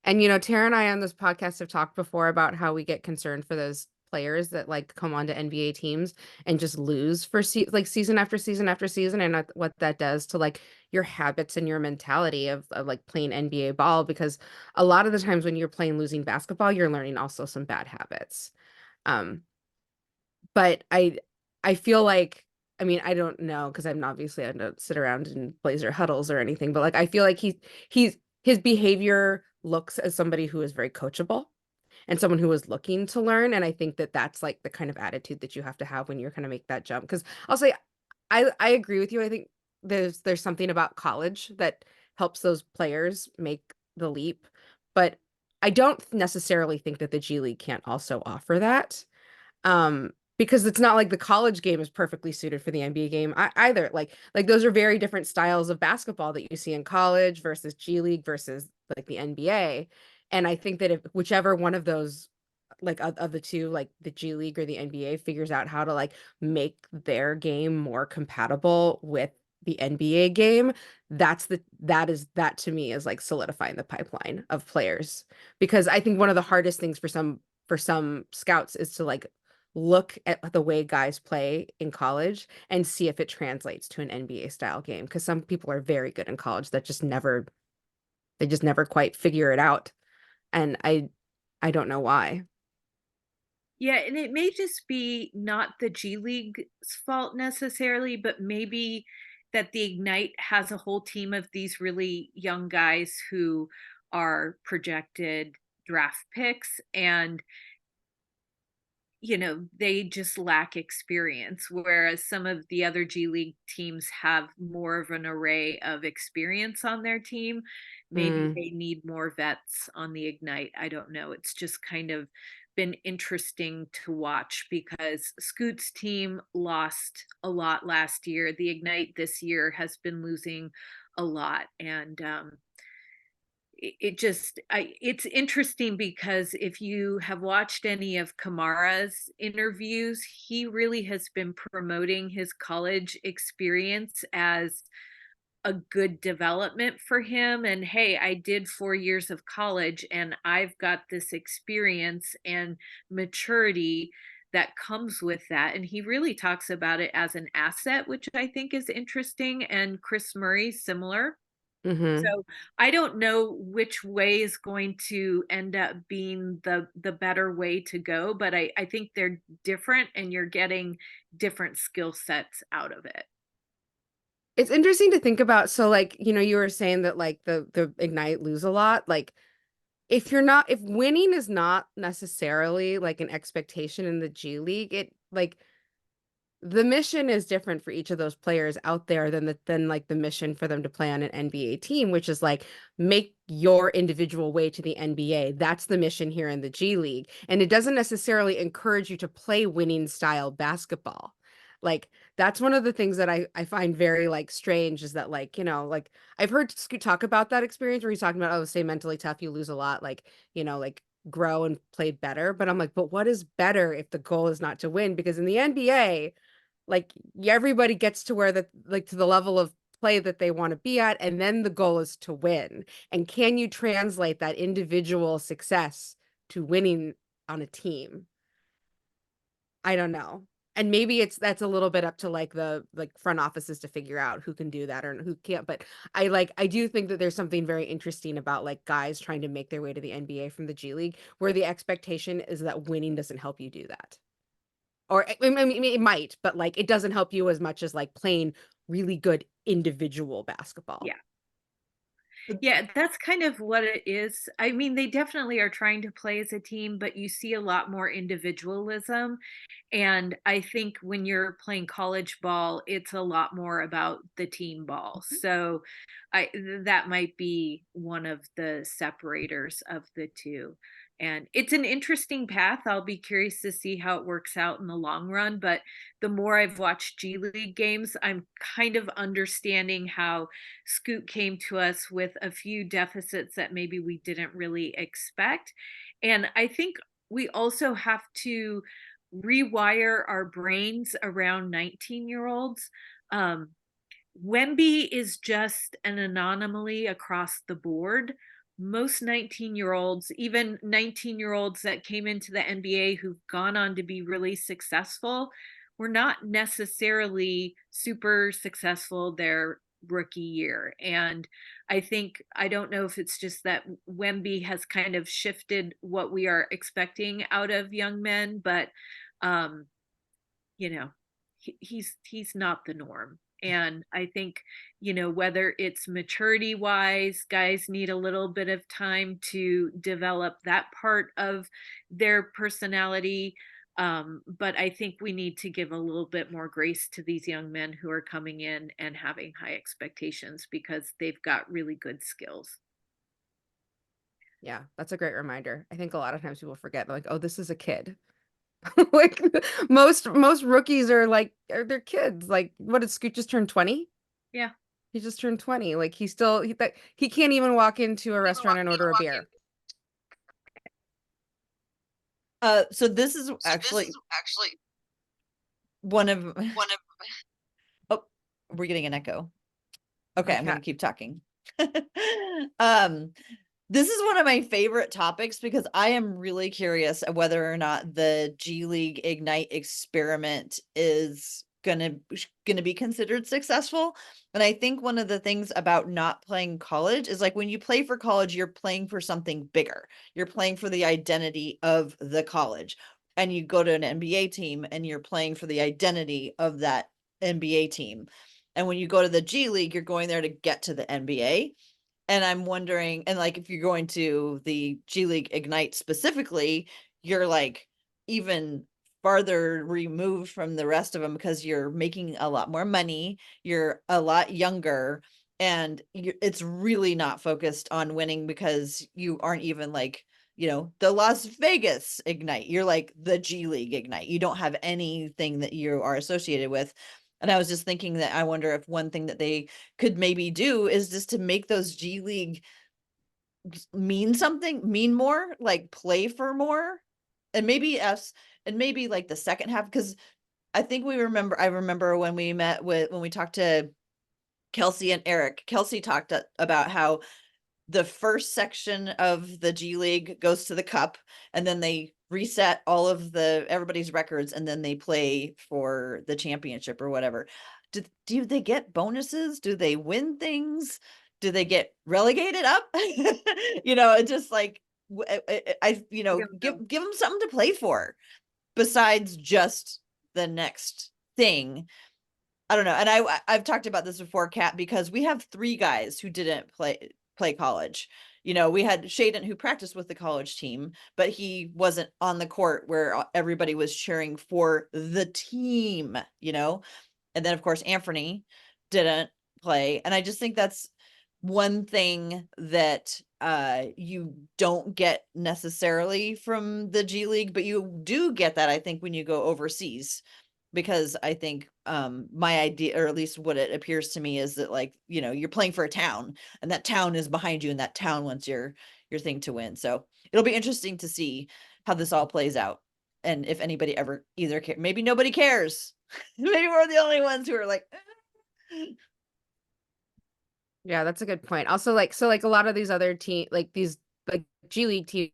And Tara and I on this podcast have talked before about how we get concerned for those players that like come onto NBA teams and just lose for like season after season after season, and what that does to like your habits and your mentality of like playing NBA ball, because a lot of the times when you're playing losing basketball, you're learning also some bad habits. Um, but I feel like, I mean, I don't know, because I'm obviously I don't sit around in Blazer huddles or anything, but like I feel like his behavior looks as somebody who is very coachable and someone who is looking to learn. And I think that that's like the kind of attitude that you have to have when you're going to make that jump. Because I'll say I agree with you. I think there's something about college that helps those players make the leap, but I don't necessarily think that the G League can't also offer that. Because it's not like the college game is perfectly suited for the NBA game either. Like those are very different styles of basketball that you see in college versus G League versus like the NBA. And I think that if whichever one of those, like of the two, like the G League or the NBA, figures out how to like make their game more compatible with the NBA game, that to me is like solidifying the pipeline of players. Because I think one of the hardest things for some scouts is to like look at the way guys play in college and see if it translates to an NBA style game, because some people are very good in college that they just never quite figure it out, and I don't know why. Yeah, and it may just be not the G League's fault necessarily, but maybe that the Ignite has a whole team of these really young guys who are projected draft picks, and they just lack experience, whereas some of the other G League teams have more of an array of experience on their team. Maybe Mm. they need more vets on the Ignite. I don't know. It's just kind of been interesting to watch, because Scoot's team lost a lot last year. The Ignite this year has been losing a lot. And it's interesting, because if you have watched any of Kamara's interviews, he really has been promoting his college experience as a good development for him. And hey, I did 4 years of college and I've got this experience and maturity that comes with that. And he really talks about it as an asset, which I think is interesting. And Kris Murray, similar. Hmm. So I don't know which way is going to end up being the better way to go, but I think they're different and you're getting different skill sets out of it. It's interesting to think about. So like, you were saying that like the Ignite lose a lot. Like if winning is not necessarily like an expectation in the G League, it like the mission is different for each of those players out there than like the mission for them to play on an NBA team, which is like make your individual way to the NBA. That's the mission here in the G League. And it doesn't necessarily encourage you to play winning style basketball. Like that's one of the things that I find very like strange is that like, you know, like I've heard Scoot talk about that experience where he's talking about, oh, stay mentally tough, you lose a lot, like, you know, like grow and play better. But I'm like, but what is better if the goal is not to win? Because in the NBA, like everybody gets to where the like to the level of play that they want to be at, and then the goal is to win. And can you translate that individual success to winning on a team? I don't know. And maybe that's a little bit up to like the like front offices to figure out who can do that or who can't. But I do think that there's something very interesting about like guys trying to make their way to the NBA from the G League, where the expectation is that winning doesn't help you do that. Or I mean, it might, but like it doesn't help you as much as like playing really good individual basketball. Yeah. Yeah, that's kind of what it is. I mean, they definitely are trying to play as a team, but you see a lot more individualism. And I think when you're playing college ball, it's a lot more about the team ball. Mhm. So that might be one of the separators of the two. And it's an interesting path. I'll be curious to see how it works out in the long run. But the more I've watched G League games, I'm kind of understanding how Scoot came to us with a few deficits that maybe we didn't really expect. And I think we also have to rewire our brains around 19-year-olds. Wemby is just an anomaly across the board. Most 19-year-olds, even 19-year-olds that came into the NBA who've gone on to be really successful, were not necessarily super successful their rookie year. And I don't know if it's just that Wemby has kind of shifted what we are expecting out of young men, but um, you know, he's not the norm. And I think, you know, whether it's maturity wise, guys need a little bit of time to develop that part of their personality. But I think we need to give a little bit more grace to these young men who are coming in and having high expectations because they've got really good skills. Yeah, that's a great reminder. I think a lot of times people forget, like, oh, this is a kid. Like most rookies are like they're kids. Like, what did Scoot just turn 20? Yeah. He just turned 20. Like he can't even walk into a restaurant and order a beer. So this is actually one of oh, we're getting an echo. Okay, I'm gonna keep talking. This is one of my favorite topics because I am really curious of whether or not the G League Ignite experiment is gonna be considered successful. And I think one of the things about not playing college is like when you play for college, you're playing for something bigger. You're playing for the identity of the college. And you go to an NBA team and you're playing for the identity of that NBA team. And when you go to the G League, you're going there to get to the NBA. And I'm wondering, and like if you're going to the G League Ignite specifically, you're like even farther removed from the rest of them because you're making a lot more money, you're a lot younger, and it's really not focused on winning because you aren't even like, you know, the Las Vegas Ignite. You're like the G League Ignite. You don't have anything that you are associated with. And I was just thinking that I wonder if one thing that they could maybe do is just to make those G League mean something, mean more, like play for more. And maybe like the second half, because I remember when we met when we talked to Kelsey and Eric. Kelsey talked about how the first section of the G League goes to the cup, and then they reset all of everybody's records, and then they play for the championship or whatever. Do they get bonuses? Do they win things? Do they get relegated up? You know, it's just like you know, give them something to play for besides just the next thing. I don't know. And I've talked about this before, Kat, because we have 3 guys who didn't play college. You know, we had Shaden who practiced with the college team, but he wasn't on the court where everybody was cheering for the team, you know? And then of course Anthony didn't play. And I just think that's one thing that you don't get necessarily from the G League, but you do get that, I think, when you go overseas. Because I think my idea, or at least what it appears to me, is that, like, you know, you're playing for a town and that town is behind you and that town wants your thing to win. So it'll be interesting to see how this all plays out. And if anybody ever either maybe nobody cares. Maybe we're the only ones who are like, Yeah, that's a good point. Also, like, so like a lot of these other like these like G League teams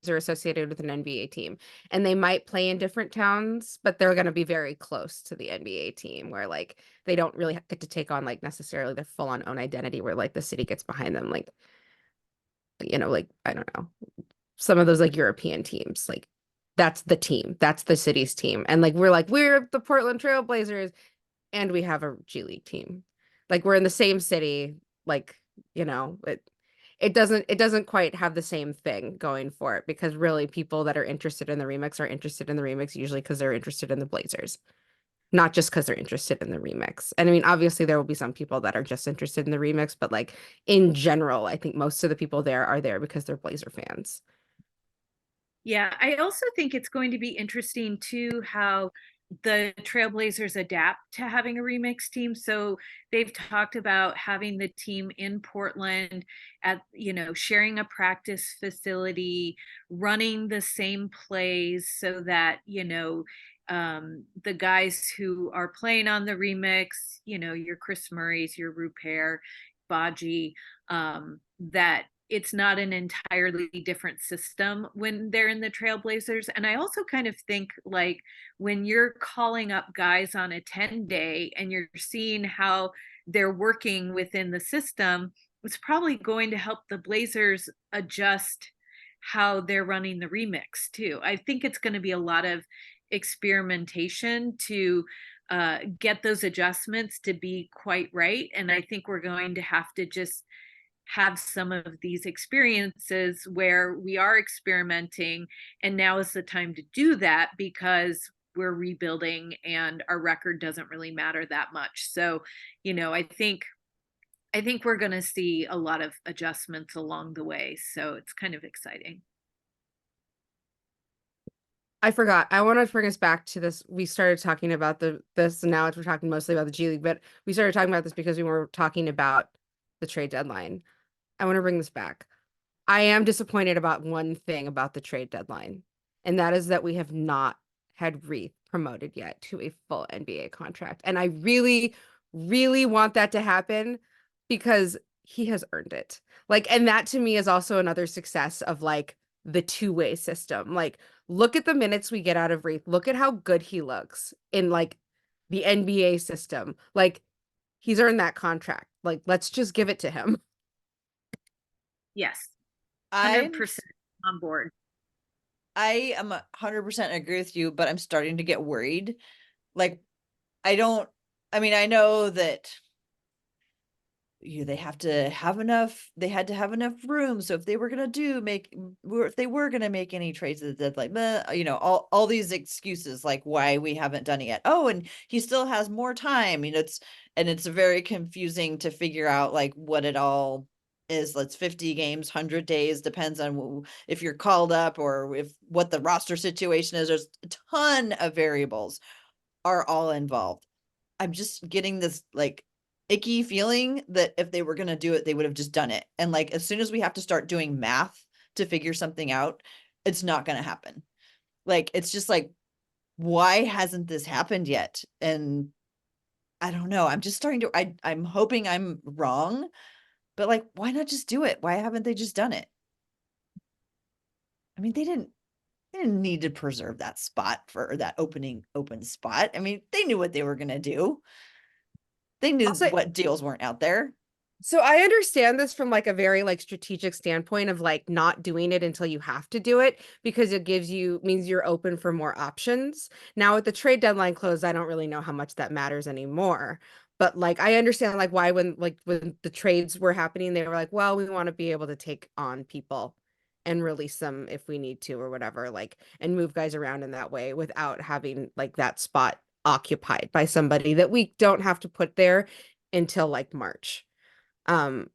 are associated with an NBA team, and they might play in different towns, but they're going to be very close to the NBA team, where like they don't really get to take on like necessarily their full on own identity, where like the city gets behind them, like, you know, like, I don't know, some of those like European teams, like that's the team, that's the city's team, and like we're the Portland Trail Blazers, and we have a G League team. Like we're in the same city, like, you know, it doesn't quite have the same thing going for it, because really people that are interested in the remix are interested in the remix usually because they're interested in the Blazers, not just because they're interested in the remix. And I mean, obviously there will be some people that are just interested in the remix, but like in general, I think most of the people there are there because they're Blazer fans. Yeah, I also think it's going to be interesting too how the Trailblazers adapt to having a remix team. So they've talked about having the team in Portland at, you know, sharing a practice facility, running the same plays so that, you know, the guys who are playing on the remix, you know, your Kris Murrays, your Rupert, Baji, that it's not an entirely different system when they're in the Trailblazers. And I also kind of think, like, when you're calling up guys on a 10-day and you're seeing how they're working within the system, it's probably going to help the Blazers adjust how they're running the remix too. I think it's going to be a lot of experimentation to get those adjustments to be quite right. And I think we're going to have to just have some of these experiences where we are experimenting, and now is the time to do that because we're rebuilding and our record doesn't really matter that much. So, you know, I think we're going to see a lot of adjustments along the way, so it's kind of exciting. I forgot. I want to bring us back to this. We started talking about this, and now we're talking mostly about the G League, but we started talking about this because we were talking about the trade deadline. I want to bring this back. I am disappointed about one thing about the trade deadline, and that is that we have not had Reath promoted yet to a full NBA contract. And I really, really want that to happen because he has earned it. Like, and that to me is also another success of like the two-way system. Like, look at the minutes we get out of Reath. Look at how good he looks in like the NBA system. Like, he's earned that contract. Like, let's just give it to him. Yes, I'm 100% on board. I am 100% agree with you, but I'm starting to get worried. Like, I mean, I know that they had to have enough room. So if they were gonna if they were gonna make any trades at the deadline, you know, all these excuses like why we haven't done it yet. Oh, and he still has more time. You know, it's very confusing to figure out like what it all is. Let's 50 games, 100 days, depends on if you're called up or if what the roster situation is. There's a ton of variables are all involved. I'm just getting this like icky feeling that if they were going to do it, they would have just done it. And like, as soon as we have to start doing math to figure something out, it's not going to happen. Like, it's just like, why hasn't this happened yet? And I don't know. I'm just starting to, I'm hoping I'm wrong, but like, why not just do it? Why haven't they just done it? I mean, they didn't need to preserve that spot for that open spot. I mean, they knew what they were going to do. They knew Also, what deals weren't out there. so I understand this from like a very like strategic standpoint of like not doing it until you have to do it because it means you're open for more options. Now with the trade deadline closed, I don't really know how much that matters anymore. But like I understand like why when the trades were happening, they were like, well, we want to be able to take on people and release them if we need to or whatever, like, and move guys around in that way without having like that spot occupied by somebody that we don't have to put there until like March. Um,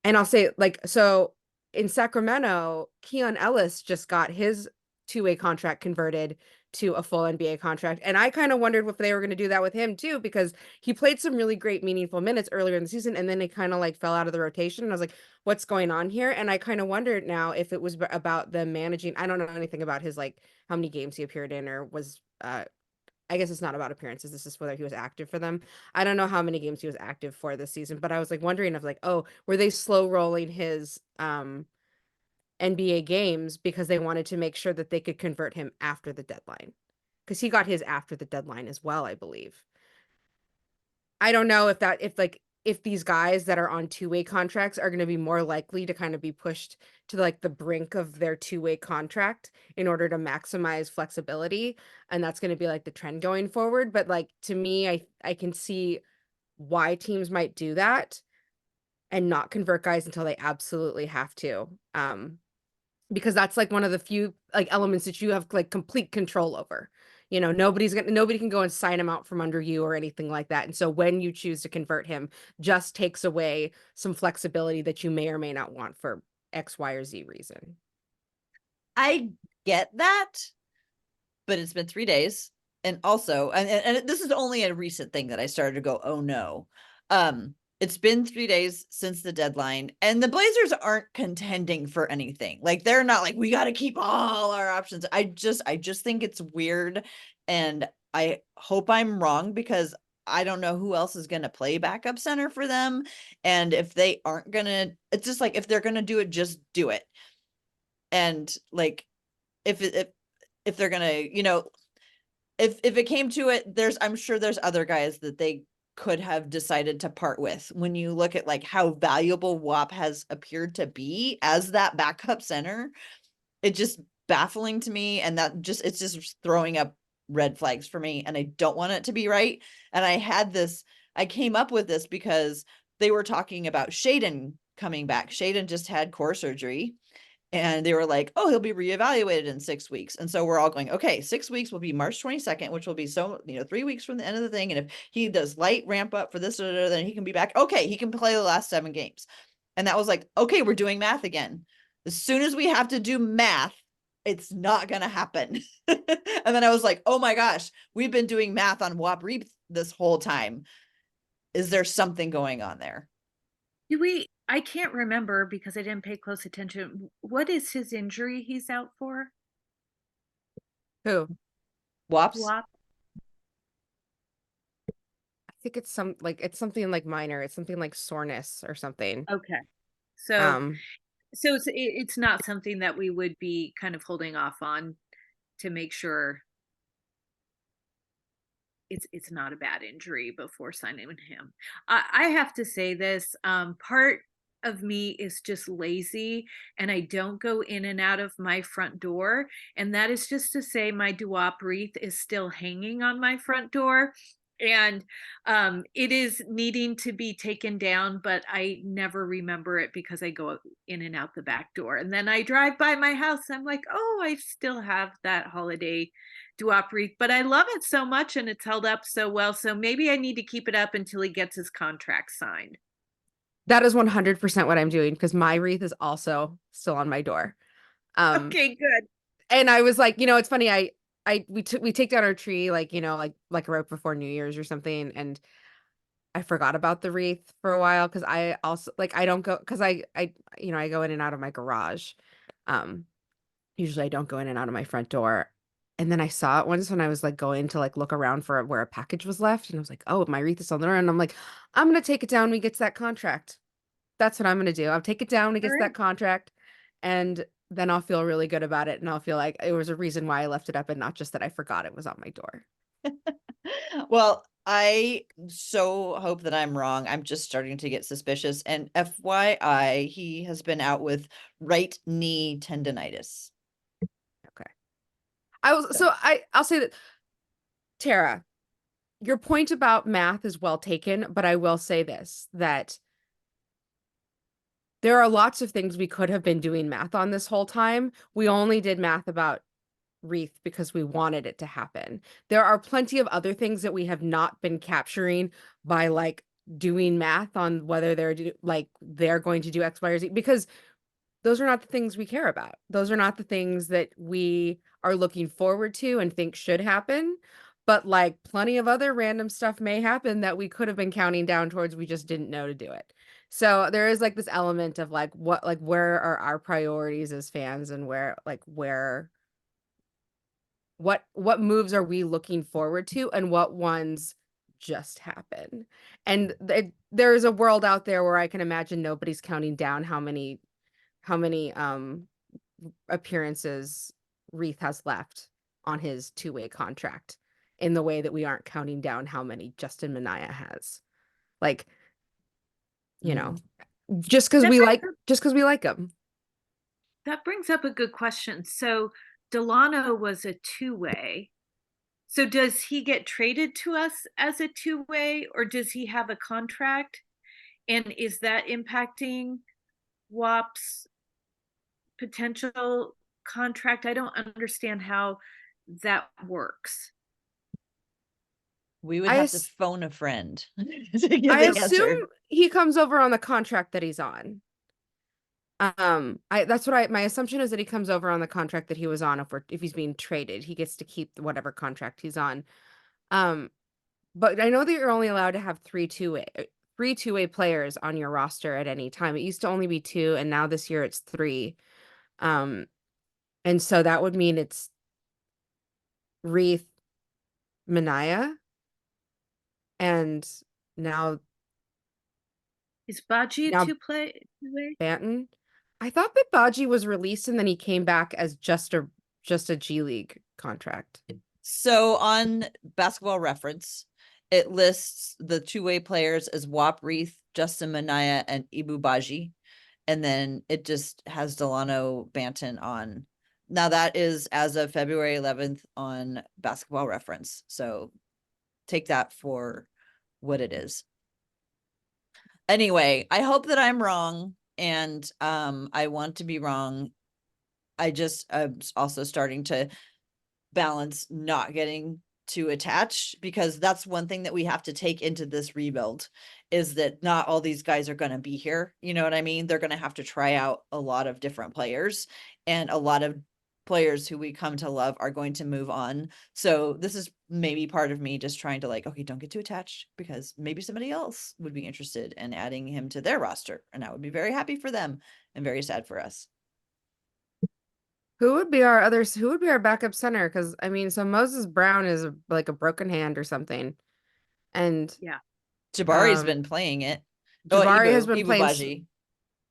and I'll say like, so in Sacramento, Keon Ellis just got his two-way contract converted to a full NBA contract. And I kind of wondered if they were going to do that with him too, because he played some really great, meaningful minutes earlier in the season. And then it kind of like fell out of the rotation. And I was like, what's going on here? And I kind of wondered now if it was about them managing. I don't know anything about his, like, how many games he appeared in or was, I guess it's not about appearances. This is whether he was active for them. I don't know how many games he was active for this season, but I was like wondering if like, oh, were they slow rolling his NBA games because they wanted to make sure that they could convert him after the deadline? Because he got his after the deadline as well, I believe. I don't know if these guys that are on two-way contracts are going to be more likely to kind of be pushed to like the brink of their two-way contract in order to maximize flexibility, and that's going to be like the trend going forward. But like to me, I can see why teams might do that and not convert guys until they absolutely have to. Because that's like one of the few like elements that you have like complete control over. You know, nobody can go and sign him out from under you or anything like that. And so when you choose to convert him, just takes away some flexibility that you may or may not want for X, Y, or Z reason. I get that, but it's been 3 days. And also, and this is only a recent thing that I started to go, oh no. It's been 3 days since the deadline, and the Blazers aren't contending for anything. Like, they're not like, we got to keep all our options. I just think it's weird, and I hope I'm wrong, because I don't know who else is going to play backup center for them. And if they aren't going to, it's just like, if they're going to do it, just do it. And like, if they're going to, you know, if it came to it, I'm sure there's other guys that they could have decided to part with. When you look at like how valuable WAP has appeared to be as that backup center, it just baffling to me. And it's just throwing up red flags for me. And I don't want it to be right. And I came up with this because they were talking about Shaden coming back. Shaden just had core surgery. And they were like, oh, he'll be reevaluated in 6 weeks. And so we're all going, okay, 6 weeks will be March 22nd, which will be 3 weeks from the end of the thing. And if he does light ramp up for this, then he can be back. Okay, he can play the last 7 games. And that was like, okay, we're doing math again. As soon as we have to do math, it's not going to happen. And then I was like, oh my gosh, we've been doing math on Duop Reath this whole time. Is there something going on there? I can't remember because I didn't pay close attention. What is his injury he's out for? Who? Wops? Duop? I think it's something like minor. It's something like soreness or something. Okay. So Um, it's not something that we would be kind of holding off on to make sure it's not a bad injury before signing him. I have to say this, part of me is just lazy, and I don't go in and out of my front door, and that is just to say my Duop wreath is still hanging on my front door, and it is needing to be taken down, but I never remember it because I go in and out the back door, and then I drive by my house, I'm like, oh, I still have that holiday Duop Reath, but I love it so much and it's held up so well. So maybe I need to keep it up until he gets his contract signed. that is 100% what I'm doing because my wreath is also still on my door. Okay, good. And I was like, it's funny. We take down our tree like right before New Year's or something, and I forgot about the wreath for a while because I also like I don't go because I go in and out of my garage. Um, Usually I don't go in and out of my front door. And then I saw it once when I was like going to like look around for where a package was left, and I was like, oh, my wreath is on there, and I'm like, I'm gonna take it down when he gets that contract. That's what I'm gonna do. I'll take it down when he All gets right. that contract, and then I'll feel really good about it, and I'll feel like it was a reason why I left it up and not just that I forgot it was on my door. Well, I so hope that I'm wrong. I'm just starting to get suspicious. And FYI, he has been out with right knee tendonitis. Okay. I'll say that, Tara, your point about math is well taken, but I will say this, that there are lots of things we could have been doing math on this whole time. We only did math about Reath because we wanted it to happen. There are plenty of other things that we have not been capturing by like doing math on whether they're going to do X, Y, or Z, because those are not the things we care about. Those are not the things that we are looking forward to and think should happen. But like plenty of other random stuff may happen that we could have been counting down towards, we just didn't know to do it. So there is like this element of like where are our priorities as fans, and what moves are we looking forward to, and what ones just happen. And there is a world out there where I can imagine nobody's counting down how many appearances Reath has left on his two-way contract, in the way that we aren't counting down how many Justin Minaya has. Like, you know, just because we like him. That brings up a good question. So Delano was a two-way. So does he get traded to us as a two-way, or does he have a contract? And is that impacting WAP's potential contract? I don't understand how that works. We would have to phone a friend to get I the assume answer. he comes over on the contract that he's on. My assumption is that he comes over on the contract that he was on. If he's being traded, he gets to keep whatever contract he's on. But I know that you're only allowed to have three two-way players on your roster at any time. It used to only be two, and now this year it's three. And so that would mean it's Reath, Minaya, and now Is Baji now a two-way? Banton. I thought that Baji was released and then he came back as just a G League contract. So on Basketball Reference, it lists the two-way players as Duop Reath, Justin Minaya, and Ibu Baji. And then it just has Delano Banton on. Now that is as of February 11th on Basketball Reference. So take that for what it is. Anyway, I hope that I'm wrong, and I want to be wrong. I'm also starting to balance not getting too attached, because that's one thing that we have to take into this rebuild, is that not all these guys are going to be here. You know what I mean? They're going to have to try out a lot of different players, and a lot of players who we come to love are going to move on. So this is maybe part of me just trying to like, okay, don't get too attached, because maybe somebody else would be interested in adding him to their roster, and I would be very happy for them and very sad for us. Who would be our backup center? Because I mean, so Moses Brown is like a broken hand or something, and Yeah, Jabari's been playing it. Jabari has been Ibu playing. Baji.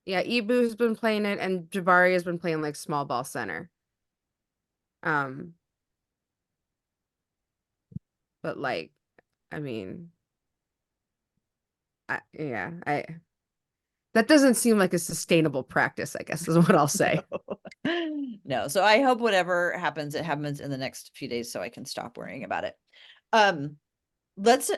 Yeah, Ibu has been playing it, and Jabari has been playing like small ball center. But like, I mean, that doesn't seem like a sustainable practice, I guess is what I'll say. No, so I hope whatever happens, it happens in the next few days so I can stop worrying about it. Let's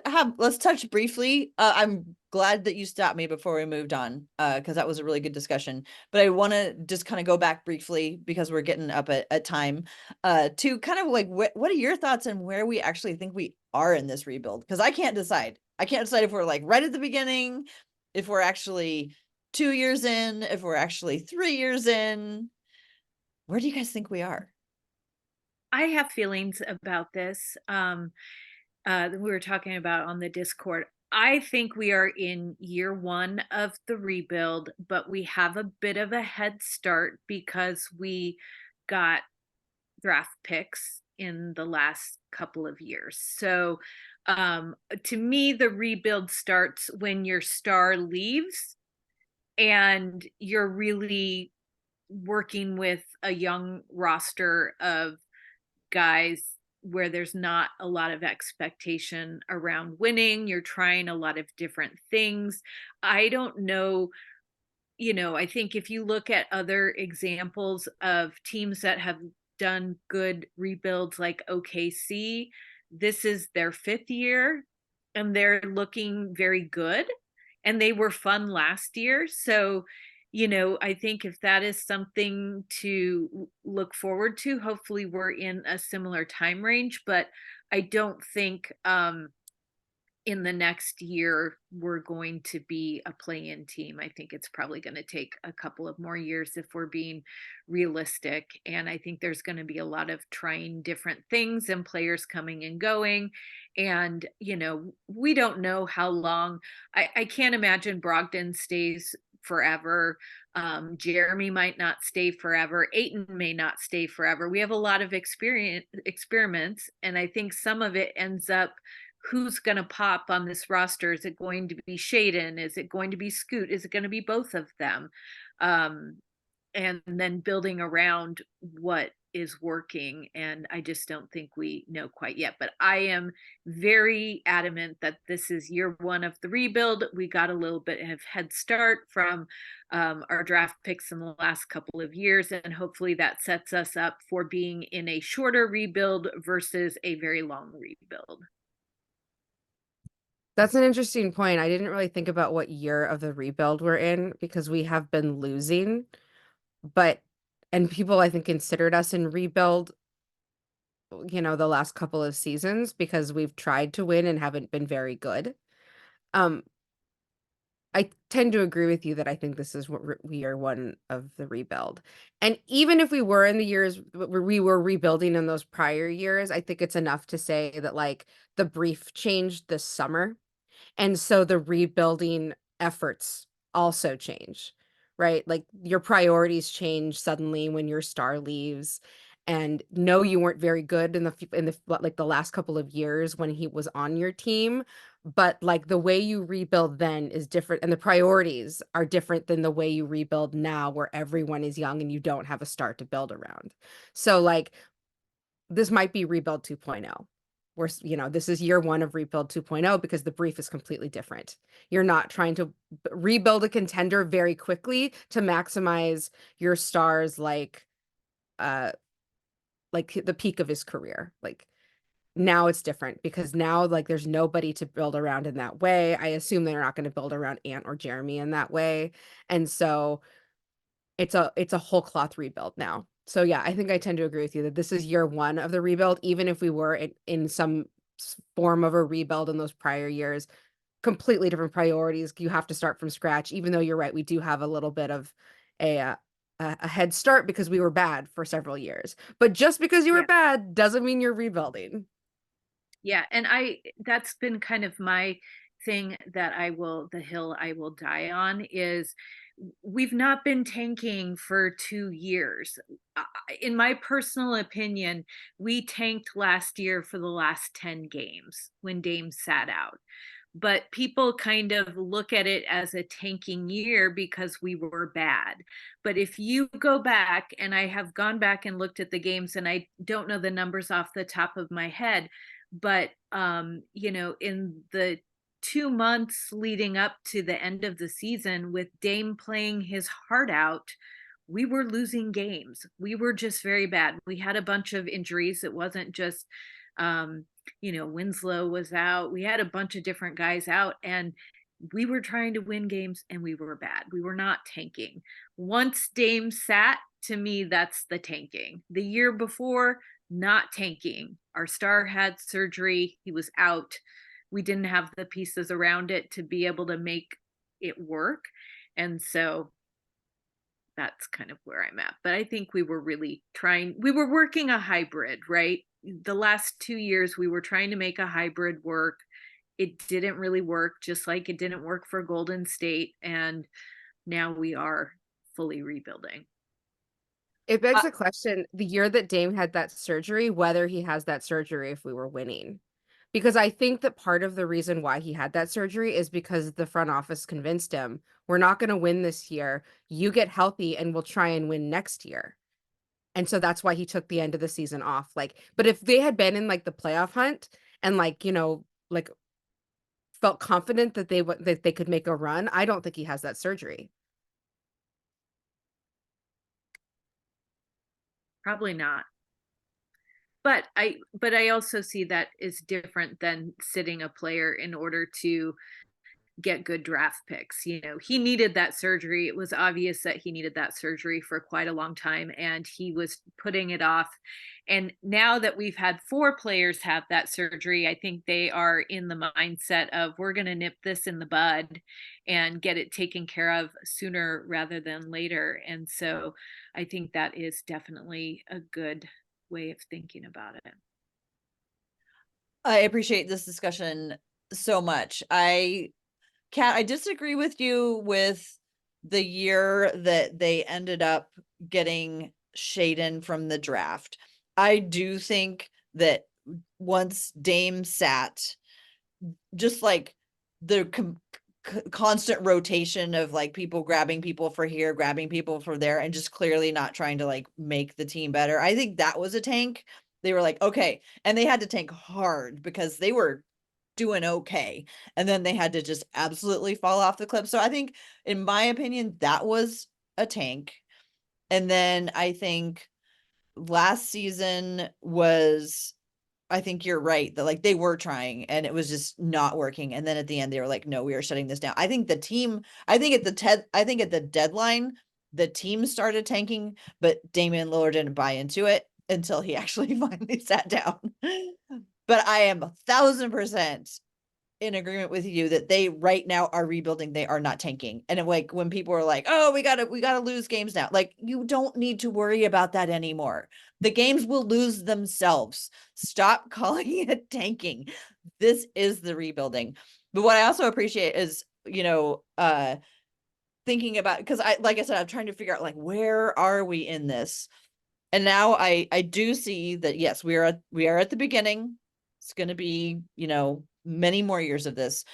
touch briefly. I'm glad that you stopped me before we moved on, because that was a really good discussion. But I want to just kind of go back briefly, because we're getting up at time, to kind of like what are your thoughts on where we actually think we are in this rebuild? Because I can't decide. If we're like right at the beginning, if we're actually 2 years in, if we're actually 3 years in. Where do you guys think we are? I have feelings about this. We were talking about on the Discord. I think we are in year one of the rebuild, but we have a bit of a head start because we got draft picks in the last couple of years. So to me, the rebuild starts when your star leaves and you're really working with a young roster of guys where there's not a lot of expectation around winning. You're trying a lot of different things. I don't know, I think if you look at other examples of teams that have done good rebuilds like OKC, this is their 5th year and they're looking very good, and they were fun last year. So, I think if that is something to look forward to, hopefully we're in a similar time range, but I don't think in the next year we're going to be a play-in team. I think it's probably going to take a couple of more years if we're being realistic. And I think there's going to be a lot of trying different things and players coming and going. And, we don't know how long. I can't imagine Brogdon stays forever. Jerami might not stay forever. Aiton may not stay forever. We have a lot of experiments, and I think some of it ends up who's going to pop on this roster. Is it going to be Shaden? Is it going to be Scoot? Is it going to be both of them? And then building around what is working. And I just don't think we know quite yet. But I am very adamant that this is year 1 of the rebuild. We got a little bit of head start from our draft picks in the last couple of years. And hopefully that sets us up for being in a shorter rebuild versus a very long rebuild. That's an interesting point. I didn't really think about what year of the rebuild we're in because we have been losing, and people I think considered us in rebuild, the last couple of seasons because we've tried to win and haven't been very good. I tend to agree with you that I think this is what we are one of the rebuild. And even if we were in the years where we were rebuilding in those prior years, I think it's enough to say that like the brief changed this summer. And so the rebuilding efforts also change, right? Like your priorities change suddenly when your star leaves. And no, you weren't very good in the last couple of years when he was on your team, but like the way you rebuild then is different, and the priorities are different than the way you rebuild now, where everyone is young and you don't have a star to build around. So like this might be rebuild 2.0. This is year 1 of rebuild 2.0 because the brief is completely different. You're not trying to rebuild a contender very quickly to maximize your stars like the peak of his career. Like now it's different because now like there's nobody to build around in that way. I assume they're not going to build around Ant or Jerami in that way. And so it's a whole cloth rebuild now. So yeah, I think I tend to agree with you that this is year 1 of the rebuild, even if we were in some form of a rebuild in those prior years. Completely different priorities. You have to start from scratch, even though you're right, we do have a little bit of a head start because we were bad for several years. But just because you were bad doesn't mean you're rebuilding. Yeah, and that's been kind of my thing that the hill I will die on is we've not been tanking for 2 years. In my personal opinion, we tanked last year for the last 10 games when Dame sat out. But people kind of look at it as a tanking year because we were bad. But if you go back, and I have gone back and looked at the games, and I don't know the numbers off the top of my head, but in the 2 months leading up to the end of the season with Dame playing his heart out, we were losing games. We were just very bad. We had a bunch of injuries. It wasn't just Winslow was out. We had a bunch of different guys out, and we were trying to win games, and we were bad. We were not tanking. Once Dame sat, to me, that's the tanking. The year before, not tanking. Our star had surgery. He was out. We didn't have the pieces around it to be able to make it work. And so that's kind of where I'm at. But I think we were really we were working a hybrid, right? The last 2 years, we were trying to make a hybrid work. It didn't really work, just like it didn't work for Golden State. And now we are fully rebuilding. It begs the question, the year that Dame had that surgery, whether he has that surgery if we were winning. Because I think that part of the reason why he had that surgery is because the front office convinced him, we're not going to win this year. You get healthy and we'll try and win next year. And so that's why he took the end of the season off. But if they had been in like the playoff hunt and felt confident that they could make a run, I don't think he has that surgery. Probably not. But I also see that is different than sitting a player in order to get good draft picks. You know, he needed that surgery. It was obvious that he needed that surgery for quite a long time, and he was putting it off. And now that we've had 4 players have that surgery, I think they are in the mindset of we're going to nip this in the bud and get it taken care of sooner rather than later. And so I think that is definitely a good way of thinking about it. I appreciate this discussion so much. Kat, I disagree with you with the year that they ended up getting Shaden from the draft. I do think that once Dame sat, just like the constant rotation of like people grabbing people for here, grabbing people for there, and just clearly not trying to like make the team better. I think that was a tank. They were like, okay, and they had to tank hard because they were doing okay, and then they had to just absolutely fall off the cliff. So I think, in my opinion, that was a tank. And then I think last season was, I think you're right that like they were trying and it was just not working. And then at the end they were like, no, we are shutting this down. I think the team, I think at the deadline, the team started tanking, but Damian Lillard didn't buy into it until he actually finally sat down. But I am 1,000% in agreement with you that they right now are rebuilding. They are not tanking. And like when people are like, oh, we gotta lose games now. Like, you don't need to worry about that anymore. The games will lose themselves. Stop calling it tanking. This is the rebuilding. But what I also appreciate is, thinking about, because like I said, I'm trying to figure out like, where are we in this? And now I do see that, yes, we are at the beginning. It's going to be, many more years of this.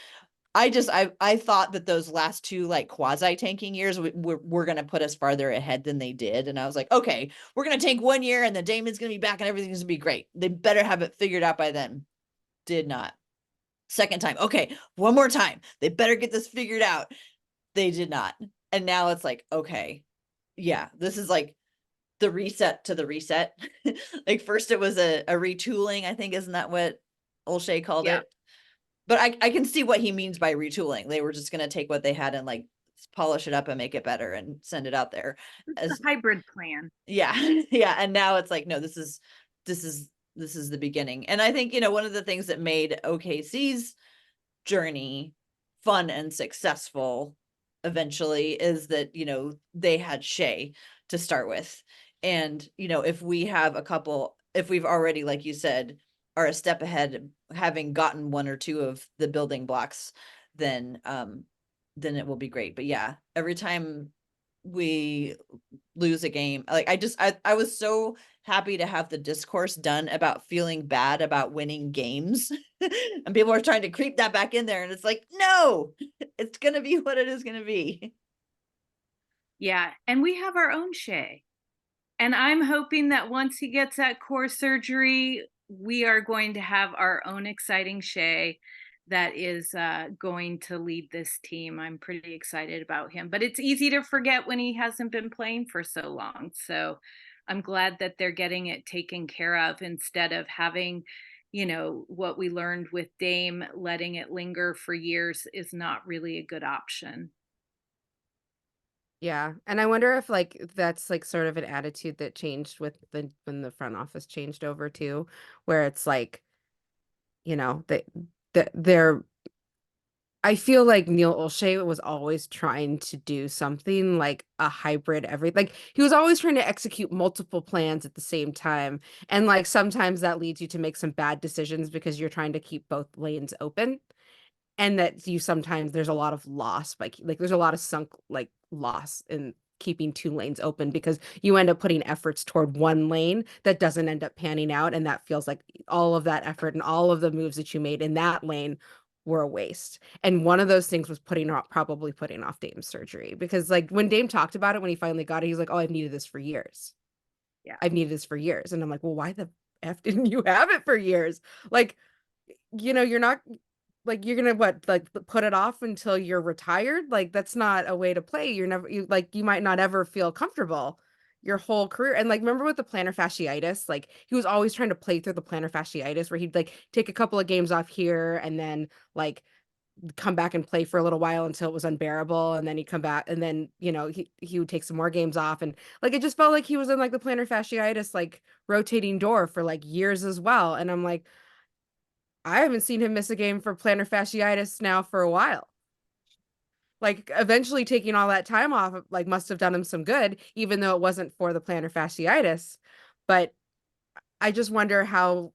I thought that those last 2 like quasi tanking years were going to put us farther ahead than they did. And I was like, okay, we're going to tank 1 year and then Damon's going to be back and everything's going to be great. They better have it figured out by then. Did not. Second time. Okay, one more time. They better get this figured out. They did not. And now it's like, okay, yeah, this is like the reset to the reset. Like first it was a retooling, I think, isn't that what Olshay called Yeah. it? But I can see what he means by retooling. They were just going to take what they had and like polish it up and make it better and send it out there It's as, a hybrid plan. yeah. Yeah. And now it's like, no, this is the beginning. And I think, one of the things that made OKC's journey fun and successful eventually is that, they had Shea to start with. And, if we've already, like you said, are a step ahead, having gotten 1 or 2 of the building blocks, then it will be great. But yeah, every time we lose a game, like I was so happy to have the discourse done about feeling bad about winning games. And people are trying to creep that back in there, and it's like, no, it's gonna be what it is gonna be. Yeah. And we have our own Shay. And I'm hoping that once he gets that core surgery, we are going to have our own exciting Shay that is going to lead this team. I'm pretty excited about him, but it's easy to forget when he hasn't been playing for so long. So I'm glad that they're getting it taken care of instead of having, what we learned with Dame, letting it linger for years is not really a good option. Yeah. And I wonder if like that's like sort of an attitude that changed with when the front office changed over too, where it's like, they're I feel like Neil Olshey was always trying to do something like a hybrid like he was always trying to execute multiple plans at the same time. And like sometimes that leads you to make some bad decisions because you're trying to keep both lanes open. And that you sometimes there's a lot of loss, like there's a lot of sunk like loss in keeping 2 lanes open because you end up putting efforts toward one lane that doesn't end up panning out, and that feels like all of that effort and all of the moves that you made in that lane were a waste. And one of those things was probably putting off Dame's surgery, because like when Dame talked about it when he finally got it, he's like, oh, I've needed this for years. Yeah. I've needed this for years. And I'm like, well, why the F didn't you have it for years? Like, you're not like you're gonna like put it off until you're retired. Like that's not a way to play. You might not ever feel comfortable your whole career. And like, remember with the plantar fasciitis, like he was always trying to play through the plantar fasciitis where he'd like take a couple of games off here and then like come back and play for a little while until it was unbearable, and then he'd come back, and then he would take some more games off, and like it just felt like he was in like the plantar fasciitis like rotating door for like years as well. And I'm like, I haven't seen him miss a game for plantar fasciitis now for a while. Like eventually taking all that time off like must have done him some good, even though it wasn't for the plantar fasciitis. But I just wonder how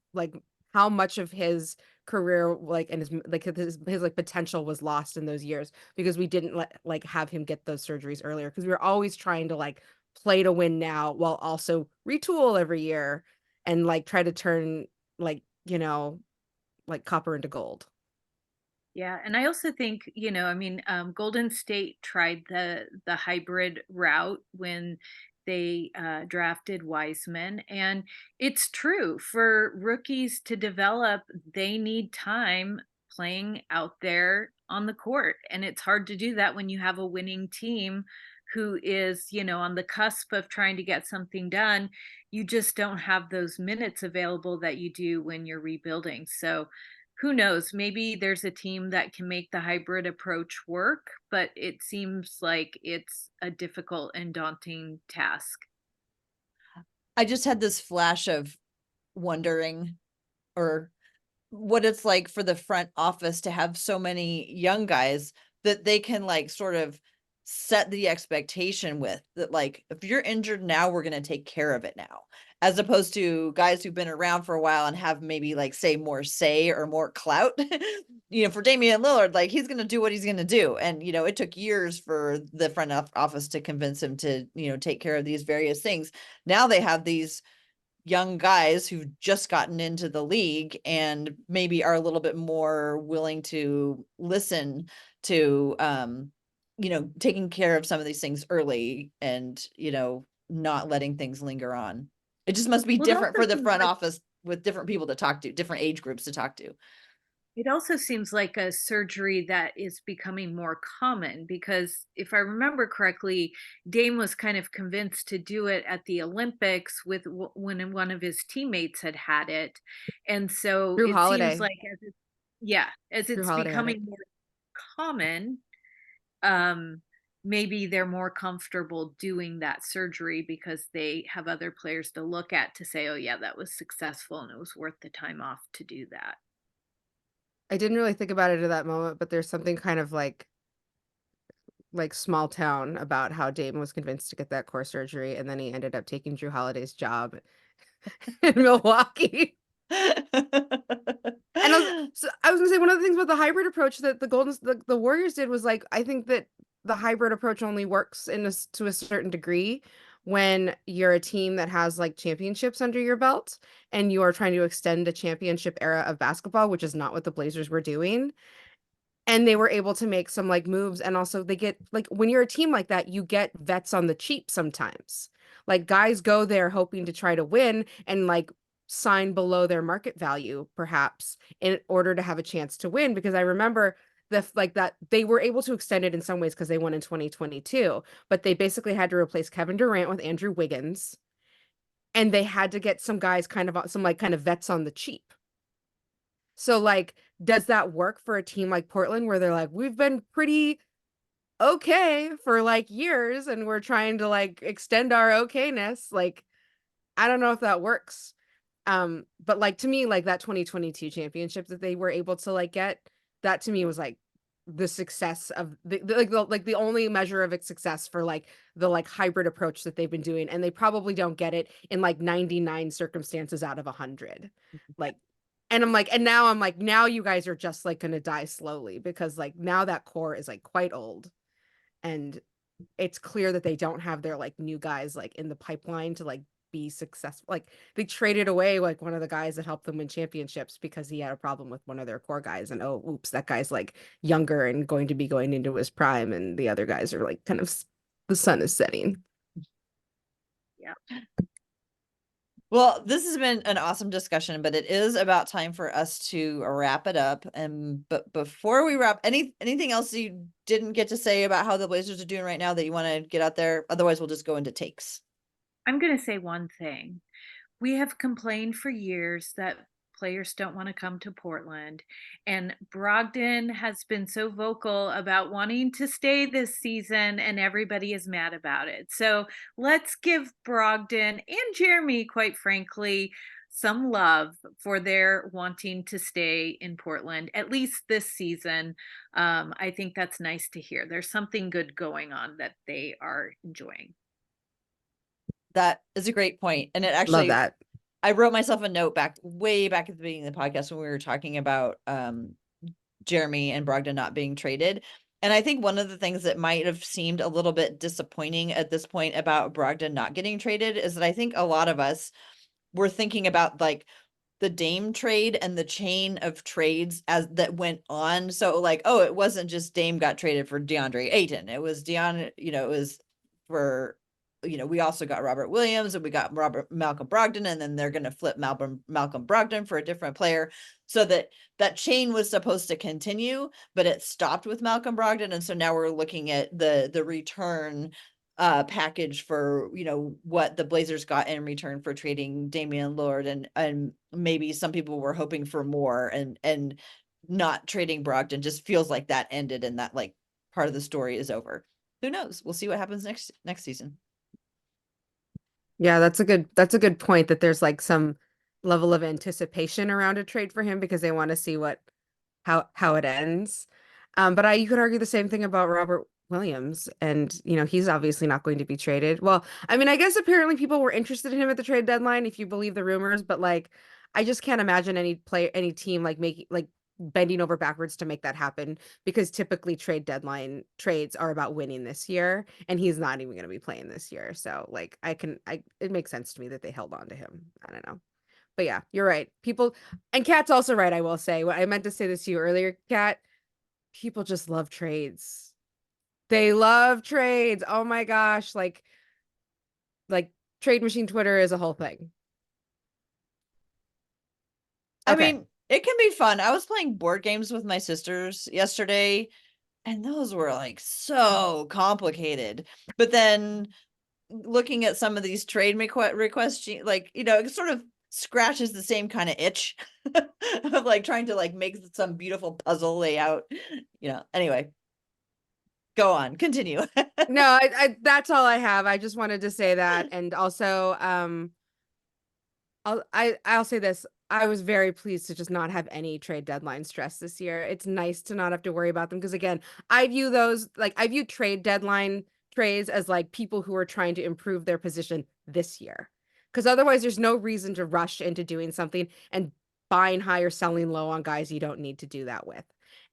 much of his career like and his like potential was lost in those years because we didn't have him get those surgeries earlier, because we were always trying to like play to win now while also retool every year and like try to turn like like copper into gold. Yeah, and I also think, I mean, Golden State tried the hybrid route when they drafted Wiseman, and it's true for rookies to develop, they need time playing out there on the court, and it's hard to do that when you have a winning team who is, on the cusp of trying to get something done. You just don't have those minutes available that you do when you're rebuilding. So who knows, maybe there's a team that can make the hybrid approach work, but it seems like it's a difficult and daunting task. I just had this flash of wondering or what it's like for the front office to have so many young guys that they can like sort of set the expectation with that, like, if you're injured now, we're going to take care of it now, as opposed to guys who've been around for a while and have maybe like more say or more clout. For Damian Lillard, like he's going to do what he's going to do. And, it took years for the front office to convince him to, take care of these various things. Now they have these young guys who've just gotten into the league and maybe are a little bit more willing to listen to taking care of some of these things early and not letting things linger on. It just must be Well, it different also for the seems front like office with different people to talk to, different age groups to talk to. It also seems like a surgery that is becoming more common because if I remember correctly, Dame was kind of convinced to do it at the Olympics with when one of his teammates had it. And so Drew it seems Holiday. like yeah, as Drew it's Holiday had it. becoming more common, um, maybe they're more comfortable doing that surgery because they have other players to look at to say, oh yeah, that was successful and it was worth the time off to do that. I didn't really think about it at that moment, but there's something kind of like small town about how Dayton was convinced to get that core surgery, and then he ended up taking Drew Holiday's job in Milwaukee. And I was gonna say one of the things about the hybrid approach that the Warriors did was like, I think that the hybrid approach only works to a certain degree when you're a team that has like championships under your belt and you are trying to extend a championship era of basketball, which is not what the Blazers were doing. And they were able to make some like moves, and also they get like, when you're a team like that, you get vets on the cheap sometimes. Like guys go there hoping to try to win and like sign below their market value perhaps in order to have a chance to win, because I remember that they were able to extend it in some ways because they won in 2022, but they basically had to replace Kevin Durant with Andrew Wiggins, and they had to get some guys kind of vets on the cheap. So like, does that work for a team like Portland where they're like, we've been pretty okay for like years and we're trying to like extend our okayness? Like, I don't know if that works. But like to me, like that 2022 championship that they were able to like get, that to me was like the success of the only measure of its success for like the like hybrid approach that they've been doing, and they probably don't get it in like 99 circumstances out of 100. Like, and I'm like, now you guys are just like gonna die slowly, because like now that core is like quite old, and it's clear that they don't have their like new guys like in the pipeline to like be successful. Like they traded away like one of the guys that helped them win championships because he had a problem with one of their core guys, and oh oops, that guy's like younger and going to be going into his prime, and the other guys are like kind of, the sun is setting. Yeah. Well, this has been an awesome discussion, but it is about time for us to wrap it up. And but before we wrap, anything else you didn't get to say about how the Blazers are doing right now that you want to get out there? Otherwise, we'll just go into takes. I'm going to say one thing. We have complained for years that players don't want to come to Portland, and Brogdon has been so vocal about wanting to stay this season, and everybody is mad about it. So let's give Brogdon and Jeremy, quite frankly, some love for their wanting to stay in Portland, at least this season. I think that's nice to hear. There's something good going on that they are enjoying. That is a great point. And it Love actually, that. I wrote myself a note way back at the beginning of the podcast when we were talking about Jeremy and Brogdon not being traded. And I think one of the things that might have seemed a little bit disappointing at this point about Brogdon not getting traded is that I think a lot of us were thinking about like the Dame trade and the chain of trades as that went on. So like, oh, it wasn't just Dame got traded for DeAndre Ayton. It was it was for, we also got Robert Williams and we got Malcolm Brogdon, and then they're going to flip Malcolm Brogdon for a different player. So that chain was supposed to continue, but it stopped with Malcolm Brogdon. And so now we're looking at the return package for what the Blazers got in return for trading Damian Lillard, and maybe some people were hoping for more, and not trading Brogdon just feels like that ended and that like part of the story is over. Who knows? We'll see what happens next season. Yeah, that's a good point that there's like some level of anticipation around a trade for him because they want to see how it ends. But you could argue the same thing about Robert Williams, and he's obviously not going to be traded. Well, I mean, I guess apparently people were interested in him at the trade deadline, if you believe the rumors, but like I just can't imagine any team like making like bending over backwards to make that happen because typically trade deadline trades are about winning this year, and he's not even going to be playing this year. So like it makes sense to me that they held on to him. I don't know. But yeah, you're right. People, and Kat's also right, I will say. What I meant to say this to you earlier, Kat, people just love trades. They love trades. Oh my gosh, like trade machine Twitter is a whole thing. I Okay. mean, it can be fun. I was playing board games with my sisters yesterday, and those were like so complicated. But then looking at some of these trade requests, like, it sort of scratches the same kind of itch of like trying to like make some beautiful puzzle layout. Anyway, go on, continue. No, that's all I have. I just wanted to say that. And also, I'll say this. I was very pleased to just not have any trade deadline stress this year. It's nice to not have to worry about them because again, I view trade deadline trades as like people who are trying to improve their position this year. Because otherwise there's no reason to rush into doing something and buying high or selling low on guys you don't need to do that with.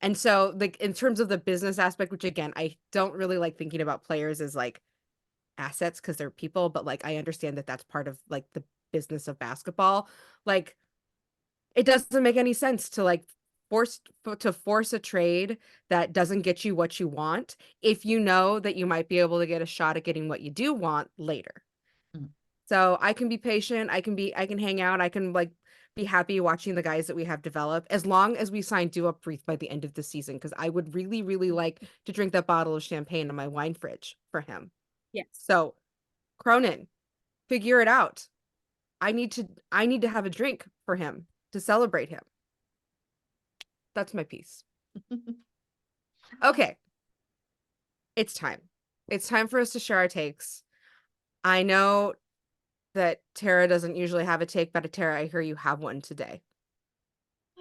And so like in terms of the business aspect, which again, I don't really like thinking about players as like assets because they're people, but like I understand that that's part of like the business of basketball. Like it doesn't make any sense to like force a trade that doesn't get you what you want if you know that you might be able to get a shot at getting what you do want later. Mm. So I can be patient, I can hang out, I can like be happy watching the guys that we have develop as long as we sign Duop Reath by the end of the season because I would really, really like to drink that bottle of champagne in my wine fridge for him. Yes. So Cronin, figure it out. I need to have a drink for him to celebrate him. That's my piece. Okay. It's time. It's time for us to share our takes. I know that Tara doesn't usually have a take, but Tara, I hear you have one today.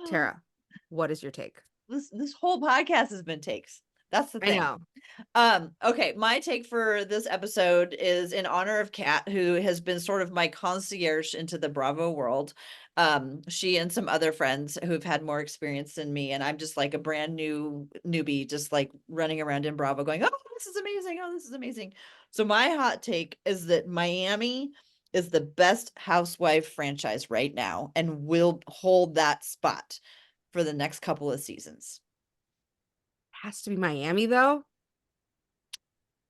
Tara, what is your take? This whole podcast has been takes. That's the I thing. know. Okay, my take for this episode is in honor of Kat, who has been sort of my concierge into the Bravo world. She and some other friends who've had more experience than me, and I'm just like a brand new newbie, just like running around in Bravo going, oh, this is amazing. Oh, this is amazing. So my hot take is that Miami is the best housewife franchise right now and will hold that spot for the next couple of seasons. Has to be Miami though.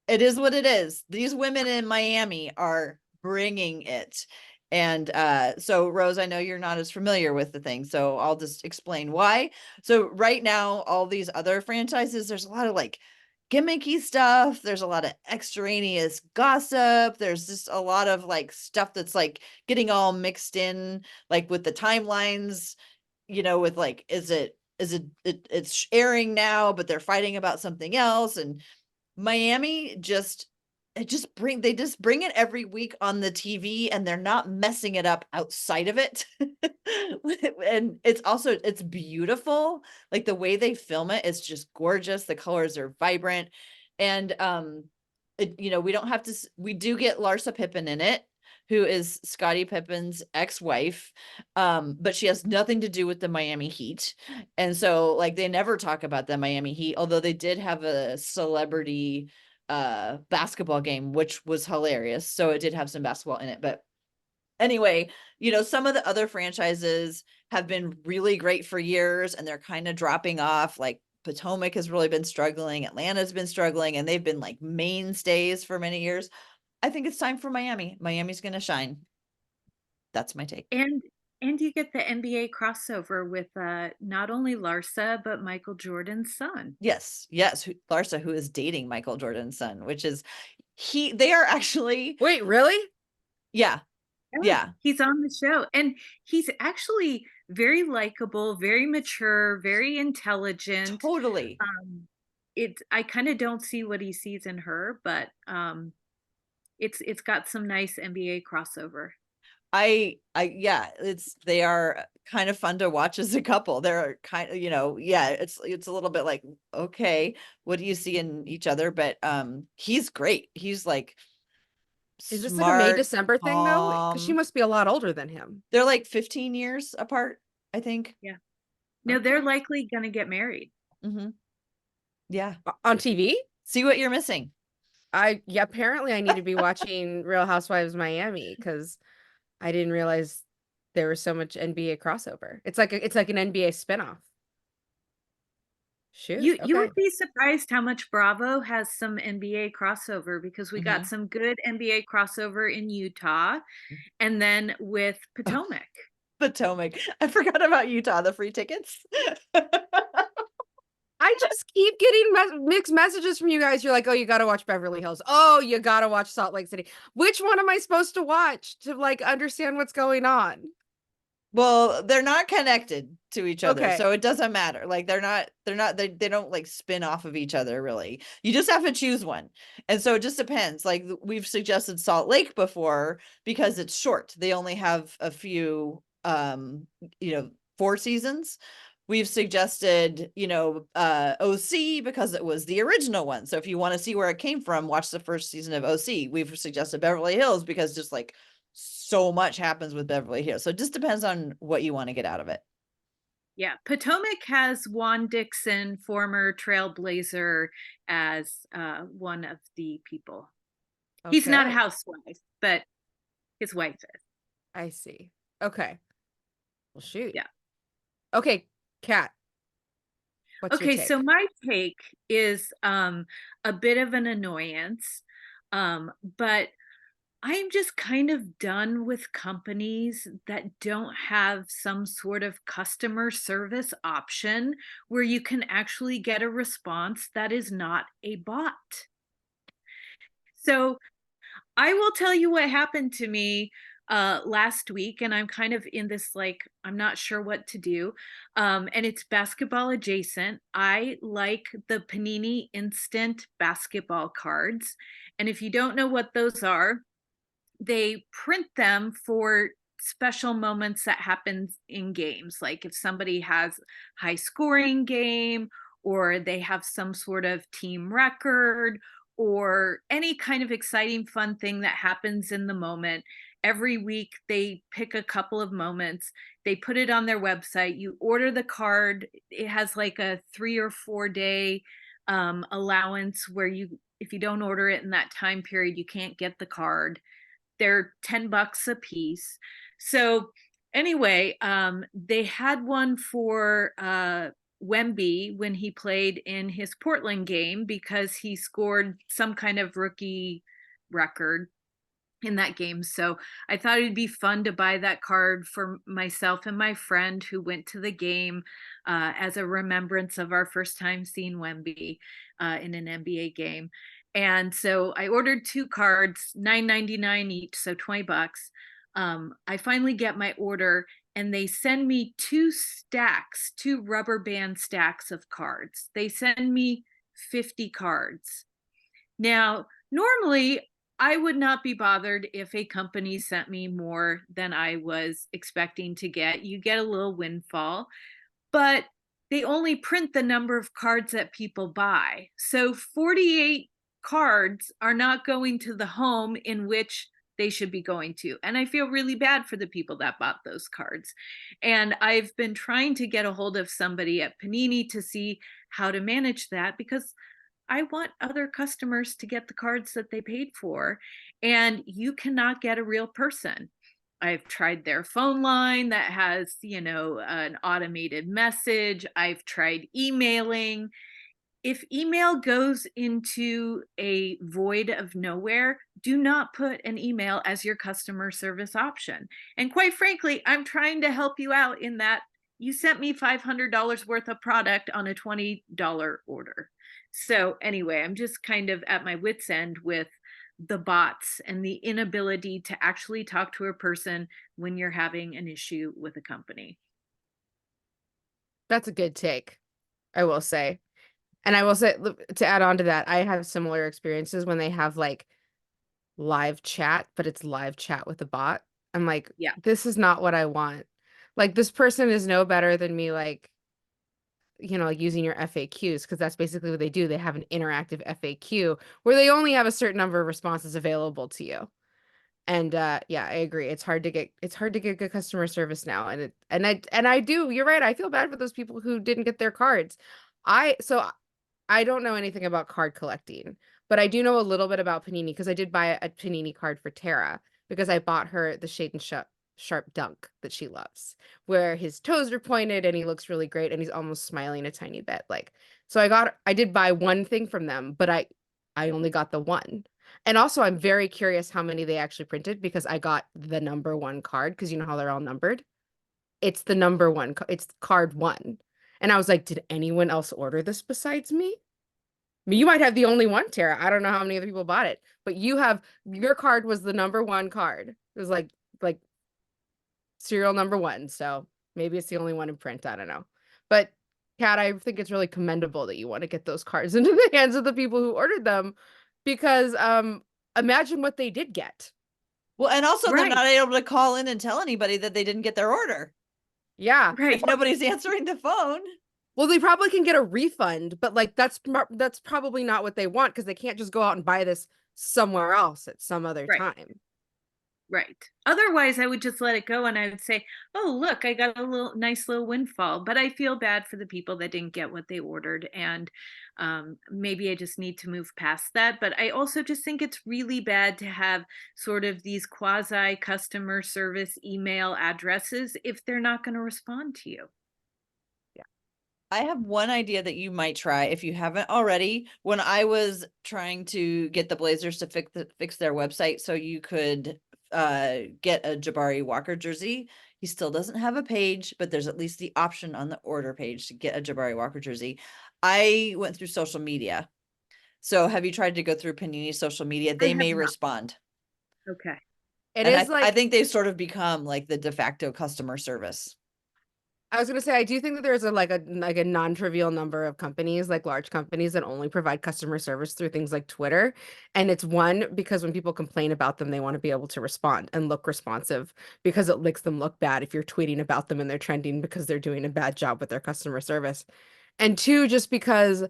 It is what it is. These women in Miami are bringing it. And so Rose, I know you're not as familiar with the thing, so I'll just explain why. So right now, all these other franchises, there's a lot of like gimmicky stuff. There's a lot of extraneous gossip. There's just a lot of like stuff that's like getting all mixed in, like with the timelines, with like, it's airing now, but they're fighting about something else. And Miami they just bring it every week on the TV, and they're not messing it up outside of it. And it's beautiful. Like the way they film it is just gorgeous. The colors are vibrant. And we do get Larsa Pippen in it, who is Scottie Pippen's ex-wife. But she has nothing to do with the Miami Heat. And so like they never talk about the Miami Heat, although they did have a celebrity basketball game, which was hilarious. So it did have some basketball in it. But anyway, some of the other franchises have been really great for years, and they're kind of dropping off. Like Potomac has really been struggling, Atlanta's been struggling, and they've been like mainstays for many years. I think it's time for Miami. Miami's going to shine. That's my take. And you get the NBA crossover with not only Larsa but Michael Jordan's son. Yes, Larsa, who is dating Michael Jordan's son, which is they are actually. Wait, really? Yeah. Yeah. He's on the show, and he's actually very likable, very mature, very intelligent. Totally. I kind of don't see what he sees in her, but it's got some nice NBA crossover. Yeah, they are kind of fun to watch as a couple. They're kind of, it's a little bit like, okay, what do you see in each other? But he's great. He's like Is this smart, like a May December thing though? Because she calm. must be a lot older than him. They're like 15 years apart, I think. Yeah. No, they're likely gonna get married. Mm-hmm. Yeah. On TV? See what you're missing. Apparently I need to be watching Real Housewives Miami, because I didn't realize there was so much NBA crossover. It's like an NBA spinoff. Shoot. You would be surprised how much Bravo has some NBA crossover, because we got some good NBA crossover in Utah, and then with Potomac. Potomac. I forgot about Utah, the free tickets. I just keep getting mixed messages from you guys. You're like, oh, you got to watch Beverly Hills. Oh, you got to watch Salt Lake City. Which one am I supposed to watch to like understand what's going on? Well, they're not connected to each other, Okay. so it doesn't matter. Like they don't like spin off of each other really. You just have to choose one. And so it just depends. Like we've suggested Salt Lake before because it's short. They only have a few 4 seasons. We've suggested, OC because it was the original one. So if you want to see where it came from, watch the first season of OC. We've suggested Beverly Hills because just like so much happens with Beverly Hills. So it just depends on what you want to get out of it. Yeah. Potomac has Juan Dixon, former Trailblazer, as one of the people. Okay. He's not a housewife, but his wife is. I see. Okay. Well, shoot. Yeah. Okay, Kat. Okay, so my take is a bit of an annoyance, but I'm just kind of done with companies that don't have some sort of customer service option where you can actually get a response that is not a bot. So I will tell you what happened to me last week, and I'm kind of in this like I'm not sure what to do, and it's basketball adjacent. I like the Panini Instant basketball cards, and if you don't know what those are, they print them for special moments that happen in games, like if somebody has high scoring game, or they have some sort of team record, or any kind of exciting fun thing that happens in the moment. Every week they pick a couple of moments, they put it on their website, you order the card. It has like a 3 or 4 day allowance where if you don't order it in that time period, you can't get the card. They're $10 a piece. So anyway, they had one for Wemby when he played in his Portland game because he scored some kind of rookie record. in that game. So I thought it'd be fun to buy that card for myself and my friend who went to the game, as a remembrance of our first time seeing Wemby in an NBA game. And so I ordered 2 cards, $9.99 each, so $20. I finally get my order and they send me 2 stacks, 2 rubber band stacks of cards. They send me 50 cards. Now, normally I would not be bothered if a company sent me more than I was expecting to get. You get a little windfall, but they only print the number of cards that people buy. So 48 cards are not going to the home in which they should be going to. And I feel really bad for the people that bought those cards. And I've been trying to get a hold of somebody at Panini to see how to manage that, because I want other customers to get the cards that they paid for, and you cannot get a real person. I've tried their phone line that has, an automated message. I've tried emailing. If email goes into a void of nowhere, do not put an email as your customer service option. And quite frankly, I'm trying to help you out in that you sent me $500 worth of product on a $20 order. So anyway, I'm just kind of at my wit's end with the bots and the inability to actually talk to a person when you're having an issue with a company. That's a good take, I will say. And I will say, to add on to that, I have similar experiences when they have like live chat, but it's live chat with a bot. I'm like, Yeah. this is not what I want. Like, this person is no better than me, like, using your FAQs, because that's basically what they do. They have an interactive FAQ where they only have a certain number of responses available to you. And yeah, I agree. It's hard to get good customer service now. And I do, you're right. I feel bad for those people who didn't get their cards. I don't know anything about card collecting, but I do know a little bit about Panini because I did buy a Panini card for Tara because I bought her the Shade and Sharp dunk that she loves, where his toes are pointed and he looks really great and he's almost smiling a tiny bit. Like, so I did buy one thing from them, but I only got the one. And also I'm very curious how many they actually printed because I got the number 1 card because you know how they're all numbered. It's the number 1, it's card 1. And I was like, did anyone else order this besides me? I mean, you might have the only one, Tara. I don't know how many other people bought it, but your card was the number 1 card. It was like serial number 1. So maybe it's the only one in print. I don't know. But Kat, I think it's really commendable that you want to get those cards into the hands of the people who ordered them, because imagine what they did get. Well, and also they're Right. not able to call in and tell anybody that they didn't get their order. Yeah. Right. If nobody's answering the phone. Well, they probably can get a refund, but like that's probably not what they want because they can't just go out and buy this somewhere else at some other Right. time. Right. Otherwise, I would just let it go and I would say, oh, look, I got a nice little windfall. But I feel bad for the people that didn't get what they ordered. And maybe I just need to move past that. But I also just think it's really bad to have sort of these quasi customer service email addresses if they're not going to respond to you. I have one idea that you might try if you haven't already. When I was trying to get the Blazers to fix their website so you could get a Jabari Walker jersey, he still doesn't have a page, but there's at least the option on the order page to get a Jabari Walker jersey. I went through social media. So have you tried to go through Panini social media? They may respond. Okay. It And is I think they've sort of become like the de facto customer service. I was gonna say, I do think that there's a non-trivial number of companies, like large companies, that only provide customer service through things like Twitter. And it's one, because when people complain about them, they want to be able to respond and look responsive because it makes them look bad if you're tweeting about them and they're trending because they're doing a bad job with their customer service. And 2, just because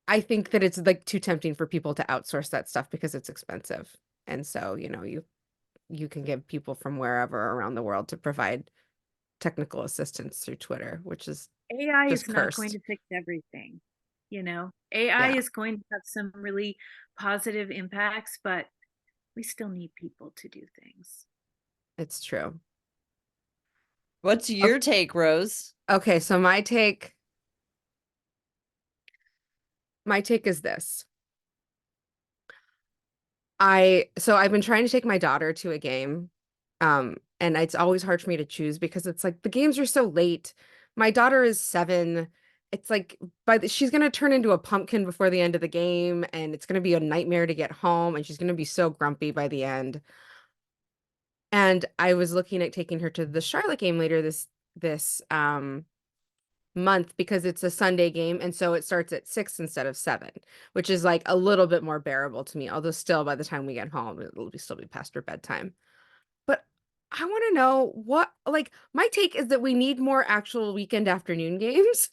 I think that it's like too tempting for people to outsource that stuff because it's expensive. And so, you can get people from wherever around the world to provide technical assistance through Twitter, which is AI just is not going cursed. to fix everything. AI is going to have some really positive impacts, but we still need people to do things. It's true. What's your take, Rose? Okay, so my take is this. I've been trying to take my daughter to a game. And it's always hard for me to choose because it's like the games are so late. My daughter is 7. It's like she's gonna turn into a pumpkin before the end of the game, and it's gonna be a nightmare to get home, and she's gonna be so grumpy by the end. And I was looking at taking her to the Charlotte game later this month because it's a Sunday game, and so it starts at 6 instead of 7, which is like a little bit more bearable to me. Although still, by the time we get home, still be past her bedtime. But I want to know what, like, my take is that we need more actual weekend afternoon games.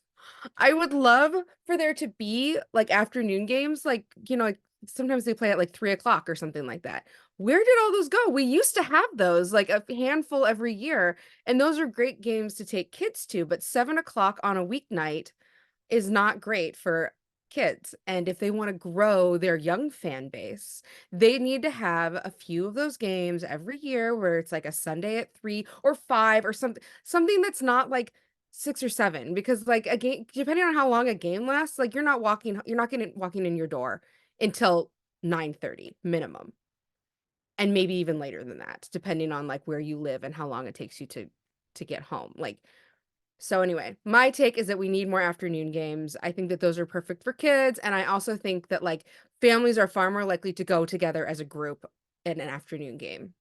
I would love for there to be like afternoon games, like, like sometimes they play at like 3 o'clock or something like that. Where did all those go? We used to have those, like a handful every year, and those are great games to take kids to, but 7 o'clock on a weeknight is not great for kids. And if they want to grow their young fan base, they need to have a few of those games every year where it's like a Sunday at 3 or 5 or something that's not like 6 or 7, because like a game, depending on how long a game lasts, like you're not getting walking in your door until 9:30 minimum. And maybe even later than that, depending on like where you live and how long it takes you to get home. Like, so anyway, my take is that we need more afternoon games. I think that those are perfect for kids. And I also think that like families are far more likely to go together as a group in an afternoon game.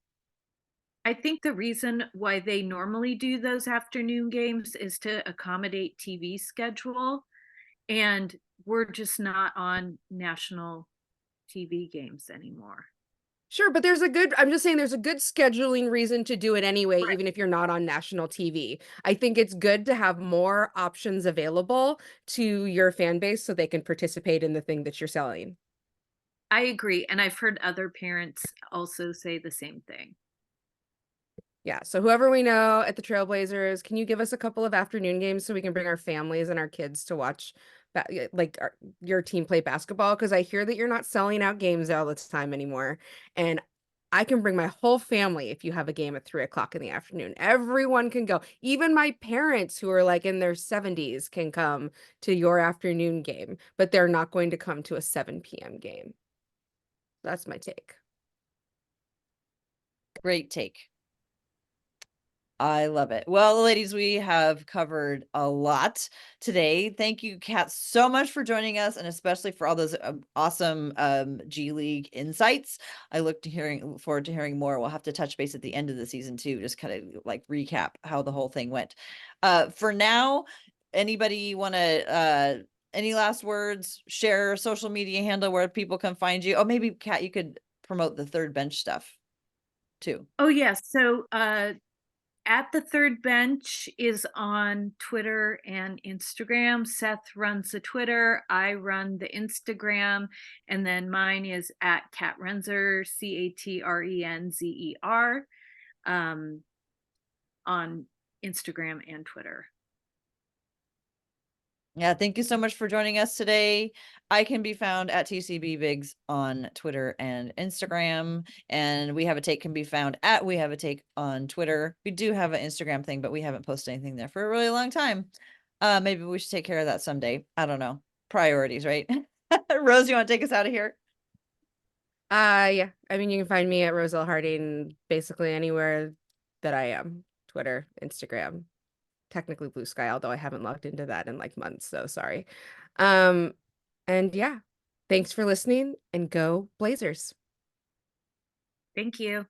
I think the reason why they normally do those afternoon games is to accommodate TV schedule, and we're just not on national TV games anymore. Sure, but I'm just saying there's a good scheduling reason to do it anyway, Right. even if you're not on national TV. I think it's good to have more options available to your fan base so they can participate in the thing that you're selling. I agree, and I've heard other parents also say the same thing. Yeah, so whoever we know at the Trailblazers, can you give us a couple of afternoon games so we can bring our families and our kids to watch your team play basketball? Because I hear that you're not selling out games all the time anymore. And I can bring my whole family if you have a game at 3 o'clock in the afternoon. Everyone can go. Even my parents who are like in their 70s can come to your afternoon game, but they're not going to come to a 7 p.m. game. That's my take. Great take. I love it. Well, ladies, we have covered a lot today. Thank you, Kat, so much for joining us, and especially for all those awesome G League insights. I look forward to hearing more. We'll have to touch base at the end of the season too, just kind of like recap how the whole thing went. For now, anybody want to any last words? Share social media handle where people can find you. Oh, maybe Kat, you could promote the third bench stuff too. Oh yes, so At the Third Bench is on Twitter and Instagram. Seth runs the Twitter, I run the Instagram, and then mine is at Kat Renzer, CATRENZER, on Instagram and Twitter. Yeah, thank you so much for joining us today. I can be found at TCB Biggs on Twitter and Instagram, and We Have a Take can be found at We Have a Take on Twitter. We do have an Instagram thing, but we haven't posted anything there for a really long time. Maybe we should take care of that someday. I don't know. Priorities, right? Rose, you want to take us out of here? Yeah. I mean, you can find me at Roselle Harding basically anywhere that I am. Twitter, Instagram, technically Blue Sky, although I haven't logged into that in like months, so sorry. Um, and yeah, thanks for listening and go Blazers. Thank you.